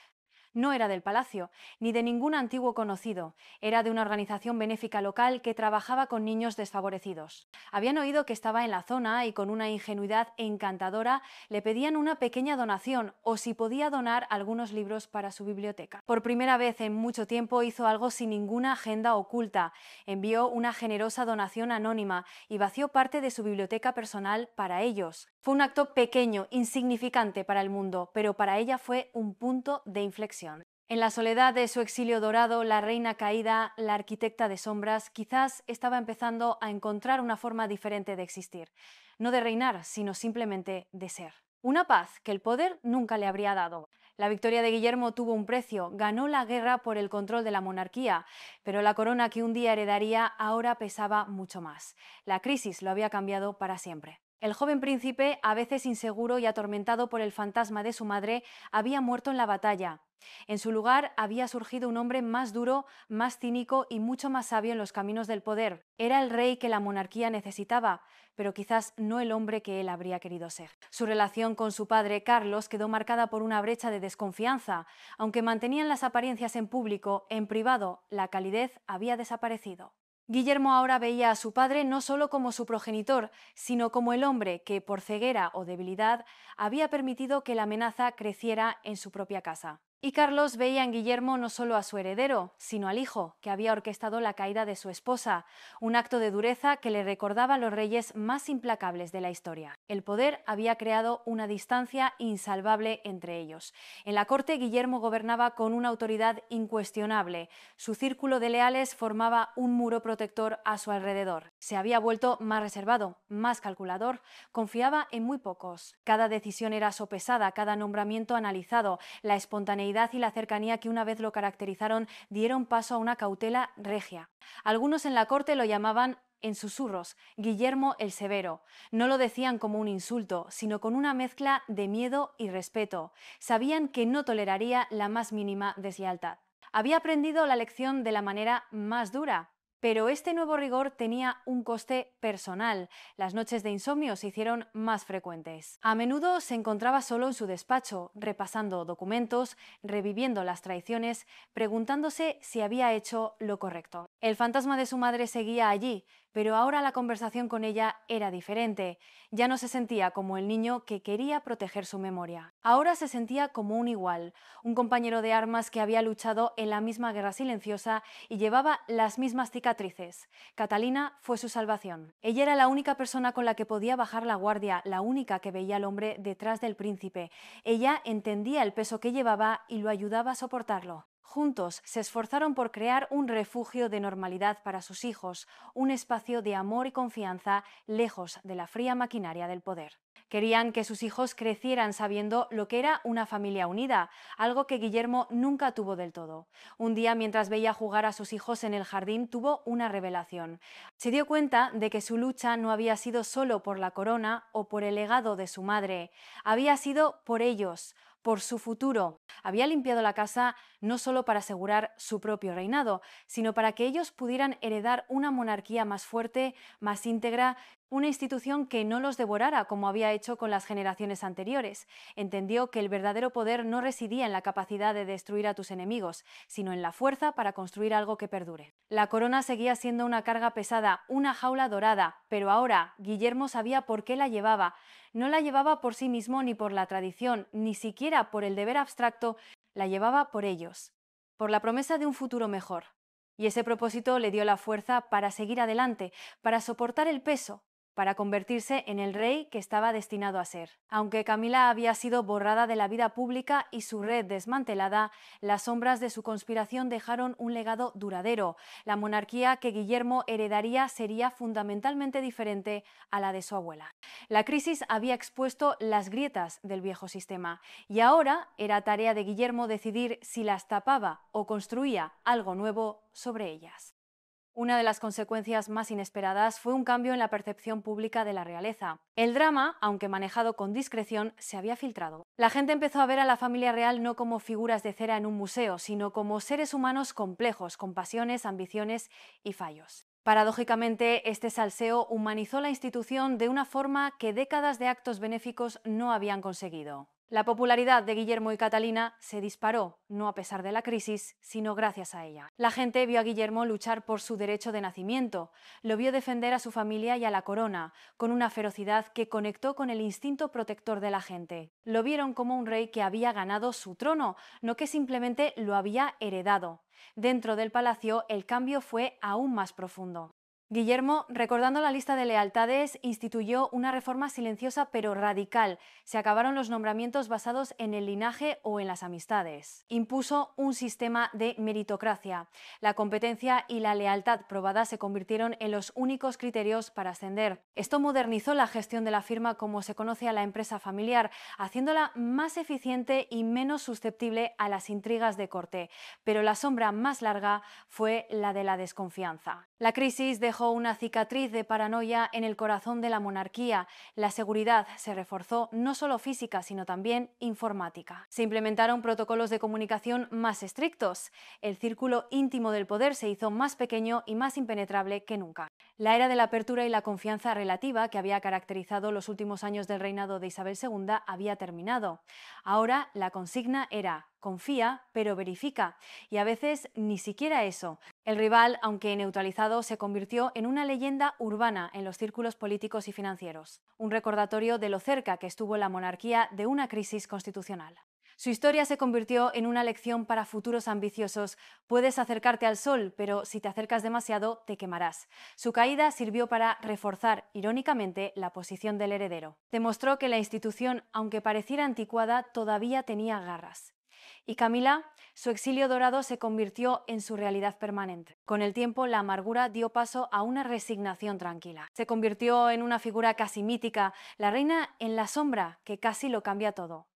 S1: No era del palacio, ni de ningún antiguo conocido. Era de una organización benéfica local que trabajaba con niños desfavorecidos. Habían oído que estaba en la zona y con una ingenuidad encantadora le pedían una pequeña donación o si podía donar algunos libros para su biblioteca. Por primera vez en mucho tiempo hizo algo sin ninguna agenda oculta. Envió una generosa donación anónima y vació parte de su biblioteca personal para ellos. Fue un acto pequeño, insignificante para el mundo, pero para ella fue un punto de inflexión. En la soledad de su exilio dorado, la reina caída, la arquitecta de sombras, quizás estaba empezando a encontrar una forma diferente de existir. No de reinar, sino simplemente de ser. Una paz que el poder nunca le habría dado. La victoria de Guillermo tuvo un precio, ganó la guerra por el control de la monarquía, pero la corona que un día heredaría ahora pesaba mucho más. La crisis lo había cambiado para siempre. El joven príncipe, a veces inseguro y atormentado por el fantasma de su madre, había muerto en la batalla. En su lugar había surgido un hombre más duro, más cínico y mucho más sabio en los caminos del poder. Era el rey que la monarquía necesitaba, pero quizás no el hombre que él habría querido ser. Su relación con su padre, Carlos, quedó marcada por una brecha de desconfianza. Aunque mantenían las apariencias en público, en privado, la calidez había desaparecido. Guillermo ahora veía a su padre no solo como su progenitor, sino como el hombre que, por ceguera o debilidad, había permitido que la amenaza creciera en su propia casa. Y Carlos veía en Guillermo no solo a su heredero, sino al hijo, que había orquestado la caída de su esposa, un acto de dureza que le recordaba a los reyes más implacables de la historia. El poder había creado una distancia insalvable entre ellos. En la corte, Guillermo gobernaba con una autoridad incuestionable. Su círculo de leales formaba un muro protector a su alrededor. Se había vuelto más reservado, más calculador, confiaba en muy pocos. Cada decisión era sopesada, cada nombramiento analizado. La espontaneidad y la cercanía que una vez lo caracterizaron dieron paso a una cautela regia. Algunos en la corte lo llamaban en susurros Guillermo el Severo. No lo decían como un insulto, sino con una mezcla de miedo y respeto. Sabían que no toleraría la más mínima deslealtad. Había aprendido la lección de la manera más dura. Pero este nuevo rigor tenía un coste personal. Las noches de insomnio se hicieron más frecuentes. A menudo se encontraba solo en su despacho, repasando documentos, reviviendo las traiciones, preguntándose si había hecho lo correcto. El fantasma de su madre seguía allí, pero ahora la conversación con ella era diferente. Ya no se sentía como el niño que quería proteger su memoria. Ahora se sentía como un igual, un compañero de armas que había luchado en la misma guerra silenciosa y llevaba las mismas cicatrices. Catalina fue su salvación. Ella era la única persona con la que podía bajar la guardia, la única que veía al hombre detrás del príncipe. Ella entendía el peso que llevaba y lo ayudaba a soportarlo. Juntos se esforzaron por crear un refugio de normalidad para sus hijos, un espacio de amor y confianza lejos de la fría maquinaria del poder. Querían que sus hijos crecieran sabiendo lo que era una familia unida, algo que Guillermo nunca tuvo del todo. Un día, mientras veía jugar a sus hijos en el jardín, tuvo una revelación. Se dio cuenta de que su lucha no había sido solo por la corona o por el legado de su madre, había sido por ellos, por su futuro. Había limpiado la casa no solo para asegurar su propio reinado, sino para que ellos pudieran heredar una monarquía más fuerte, más íntegra, una institución que no los devorara como había hecho con las generaciones anteriores. Entendió que el verdadero poder no residía en la capacidad de destruir a tus enemigos, sino en la fuerza para construir algo que perdure. La corona seguía siendo una carga pesada, una jaula dorada, pero ahora Guillermo sabía por qué la llevaba. No la llevaba por sí mismo ni por la tradición, ni siquiera por el deber abstracto, la llevaba por ellos, por la promesa de un futuro mejor. Y ese propósito le dio la fuerza para seguir adelante, para soportar el peso, para convertirse en el rey que estaba destinado a ser. Aunque Camila había sido borrada de la vida pública y su red desmantelada, las sombras de su conspiración dejaron un legado duradero. La monarquía que Guillermo heredaría sería fundamentalmente diferente a la de su abuela. La crisis había expuesto las grietas del viejo sistema y ahora era tarea de Guillermo decidir si las tapaba o construía algo nuevo sobre ellas. Una de las consecuencias más inesperadas fue un cambio en la percepción pública de la realeza. El drama, aunque manejado con discreción, se había filtrado. La gente empezó a ver a la familia real no como figuras de cera en un museo, sino como seres humanos complejos, con pasiones, ambiciones y fallos. Paradójicamente, este salseo humanizó la institución de una forma que décadas de actos benéficos no habían conseguido. La popularidad de Guillermo y Catalina se disparó, no a pesar de la crisis, sino gracias a ella. La gente vio a Guillermo luchar por su derecho de nacimiento, lo vio defender a su familia y a la corona, con una ferocidad que conectó con el instinto protector de la gente. Lo vieron como un rey que había ganado su trono, no que simplemente lo había heredado. Dentro del palacio, el cambio fue aún más profundo. Guillermo, recordando la lista de lealtades, instituyó una reforma silenciosa pero radical. Se acabaron los nombramientos basados en el linaje o en las amistades. Impuso un sistema de meritocracia. La competencia y la lealtad probada se convirtieron en los únicos criterios para ascender. Esto modernizó la gestión de la firma como se conoce a la empresa familiar, haciéndola más eficiente y menos susceptible a las intrigas de corte. Pero la sombra más larga fue la de la desconfianza. La crisis dejó una cicatriz de paranoia en el corazón de la monarquía. La seguridad se reforzó no solo física, sino también informática. Se implementaron protocolos de comunicación más estrictos. El círculo íntimo del poder se hizo más pequeño y más impenetrable que nunca. La era de la apertura y la confianza relativa que había caracterizado los últimos años del reinado de Isabel II había terminado. Ahora la consigna era: confía, pero verifica. Y a veces ni siquiera eso. El rival, aunque neutralizado, se convirtió en una leyenda urbana en los círculos políticos y financieros. Un recordatorio de lo cerca que estuvo la monarquía de una crisis constitucional. Su historia se convirtió en una lección para futuros ambiciosos. Puedes acercarte al sol, pero si te acercas demasiado, te quemarás. Su caída sirvió para reforzar, irónicamente, la posición del heredero. Demostró que la institución, aunque pareciera anticuada, todavía tenía garras. Y Camila, su exilio dorado se convirtió en su realidad permanente. Con el tiempo, la amargura dio paso a una resignación tranquila. Se convirtió en una figura casi mítica, la reina en la sombra, que casi lo cambia todo.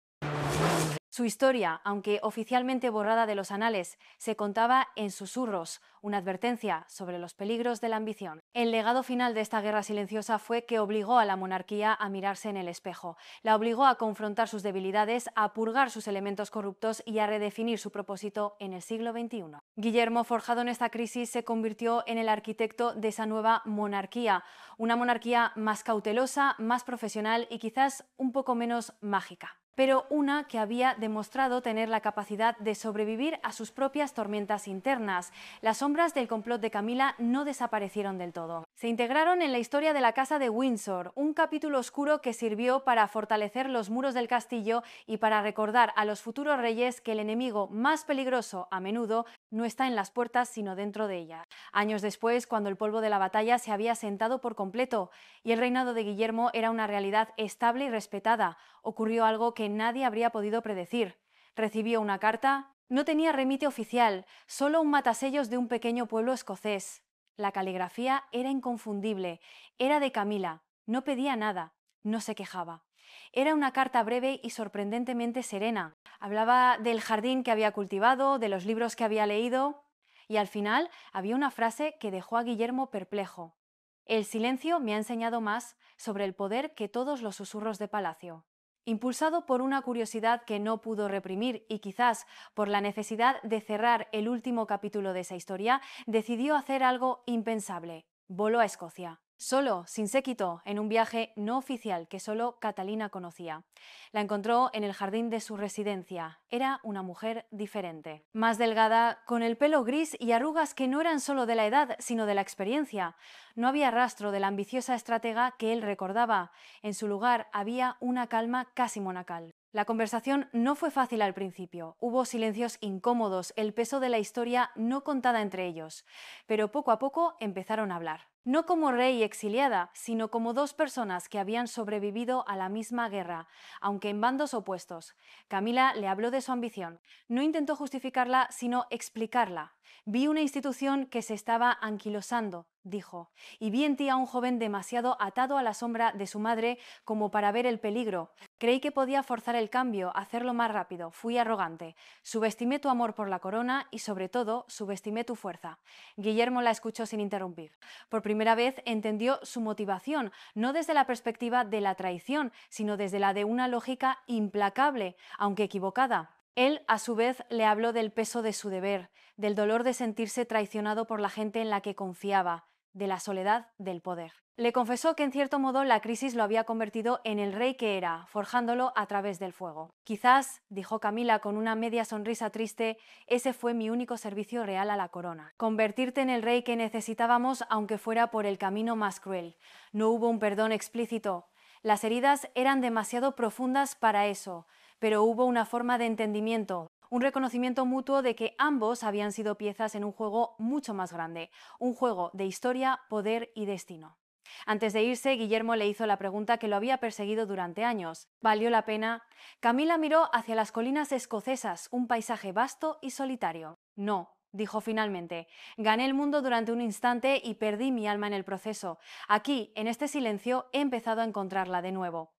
S1: Su historia, aunque oficialmente borrada de los anales, se contaba en susurros, una advertencia sobre los peligros de la ambición. El legado final de esta guerra silenciosa fue que obligó a la monarquía a mirarse en el espejo, la obligó a confrontar sus debilidades, a purgar sus elementos corruptos y a redefinir su propósito en el siglo XXI. Guillermo, forjado en esta crisis, se convirtió en el arquitecto de esa nueva monarquía, una monarquía más cautelosa, más profesional y quizás un poco menos mágica, pero una que había demostrado tener la capacidad de sobrevivir a sus propias tormentas internas. Las sombras del complot de Camila no desaparecieron del todo. Se integraron en la historia de la Casa de Windsor, un capítulo oscuro que sirvió para fortalecer los muros del castillo y para recordar a los futuros reyes que el enemigo más peligroso, a menudo, no está en las puertas sino dentro de ellas. Años después, cuando el polvo de la batalla se había asentado por completo y el reinado de Guillermo era una realidad estable y respetada, ocurrió algo que nadie habría podido predecir. Recibió una carta. No tenía remite oficial, solo un matasellos de un pequeño pueblo escocés. La caligrafía era inconfundible, era de Camila, no pedía nada, no se quejaba. Era una carta breve y sorprendentemente serena. Hablaba del jardín que había cultivado, de los libros que había leído, y al final había una frase que dejó a Guillermo perplejo. El silencio me ha enseñado más sobre el poder que todos los susurros de palacio. Impulsado por una curiosidad que no pudo reprimir y quizás por la necesidad de cerrar el último capítulo de esa historia, decidió hacer algo impensable. Voló a Escocia. Solo, sin séquito, en un viaje no oficial que solo Catalina conocía. La encontró en el jardín de su residencia. Era una mujer diferente. Más delgada, con el pelo gris y arrugas que no eran solo de la edad, sino de la experiencia. No había rastro de la ambiciosa estratega que él recordaba. En su lugar había una calma casi monacal. La conversación no fue fácil al principio. Hubo silencios incómodos, el peso de la historia no contada entre ellos. Pero poco a poco empezaron a hablar. No como rey exiliada, sino como dos personas que habían sobrevivido a la misma guerra, aunque en bandos opuestos. Camila le habló de su ambición. No intentó justificarla, sino explicarla. Vi una institución que se estaba anquilosando, dijo, y vi en ti a un joven demasiado atado a la sombra de su madre como para ver el peligro. Creí que podía forzar el cambio, hacerlo más rápido. Fui arrogante. Subestimé tu amor por la corona y, sobre todo, subestimé tu fuerza. Guillermo la escuchó sin interrumpir. Por primera vez entendió su motivación, no desde la perspectiva de la traición, sino desde la de una lógica implacable, aunque equivocada. Él, a su vez, le habló del peso de su deber, del dolor de sentirse traicionado por la gente en la que confiaba, de la soledad del poder. Le confesó que en cierto modo la crisis lo había convertido en el rey que era, forjándolo a través del fuego. Quizás, dijo Camila con una media sonrisa triste, ese fue mi único servicio real a la corona. Convertirte en el rey que necesitábamos aunque fuera por el camino más cruel. No hubo un perdón explícito. Las heridas eran demasiado profundas para eso, pero hubo una forma de entendimiento. Un reconocimiento mutuo de que ambos habían sido piezas en un juego mucho más grande, un juego de historia, poder y destino. Antes de irse, Guillermo le hizo la pregunta que lo había perseguido durante años. ¿Valió la pena? Camila miró hacia las colinas escocesas, un paisaje vasto y solitario. No, dijo finalmente. Gané el mundo durante un instante y perdí mi alma en el proceso. Aquí, en este silencio, he empezado a encontrarla de nuevo.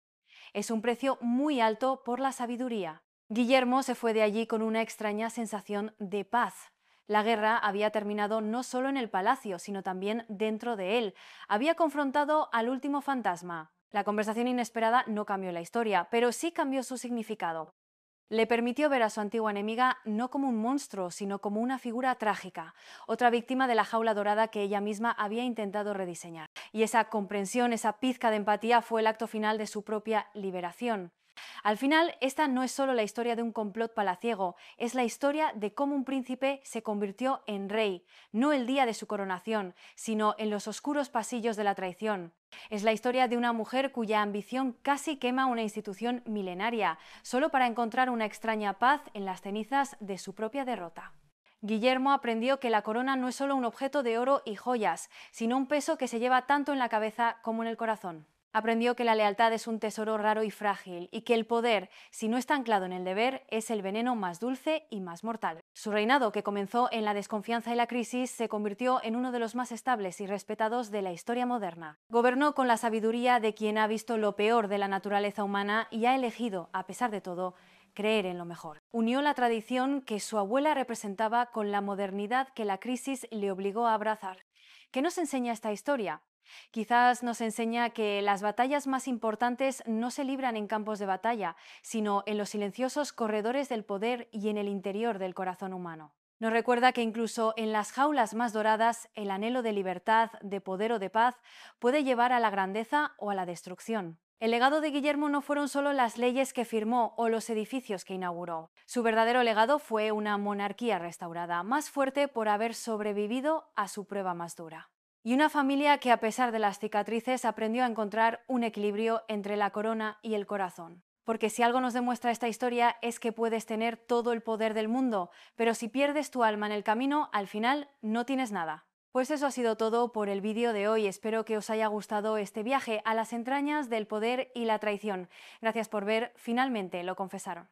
S1: Es un precio muy alto por la sabiduría. Guillermo se fue de allí con una extraña sensación de paz. La guerra había terminado no solo en el palacio, sino también dentro de él. Había confrontado al último fantasma. La conversación inesperada no cambió la historia, pero sí cambió su significado. Le permitió ver a su antigua enemiga no como un monstruo, sino como una figura trágica, otra víctima de la jaula dorada que ella misma había intentado rediseñar. Y esa comprensión, esa pizca de empatía fue el acto final de su propia liberación. Al final, esta no es solo la historia de un complot palaciego, es la historia de cómo un príncipe se convirtió en rey, no el día de su coronación, sino en los oscuros pasillos de la traición. Es la historia de una mujer cuya ambición casi quema una institución milenaria, solo para encontrar una extraña paz en las cenizas de su propia derrota. Guillermo aprendió que la corona no es solo un objeto de oro y joyas, sino un peso que se lleva tanto en la cabeza como en el corazón. Aprendió que la lealtad es un tesoro raro y frágil, y que el poder, si no está anclado en el deber, es el veneno más dulce y más mortal. Su reinado, que comenzó en la desconfianza y la crisis, se convirtió en uno de los más estables y respetados de la historia moderna. Gobernó con la sabiduría de quien ha visto lo peor de la naturaleza humana y ha elegido, a pesar de todo, creer en lo mejor. Unió la tradición que su abuela representaba con la modernidad que la crisis le obligó a abrazar. ¿Qué nos enseña esta historia? Quizás nos enseña que las batallas más importantes no se libran en campos de batalla, sino en los silenciosos corredores del poder y en el interior del corazón humano. Nos recuerda que incluso en las jaulas más doradas, el anhelo de libertad, de poder o de paz puede llevar a la grandeza o a la destrucción. El legado de Guillermo no fueron solo las leyes que firmó o los edificios que inauguró. Su verdadero legado fue una monarquía restaurada, más fuerte por haber sobrevivido a su prueba más dura. Y una familia que, a pesar de las cicatrices, aprendió a encontrar un equilibrio entre la corona y el corazón. Porque si algo nos demuestra esta historia es que puedes tener todo el poder del mundo, pero si pierdes tu alma en el camino, al final no tienes nada. Pues eso ha sido todo por el vídeo de hoy. Espero que os haya gustado este viaje a las entrañas del poder y la traición. Gracias por ver. Finalmente lo confesaron.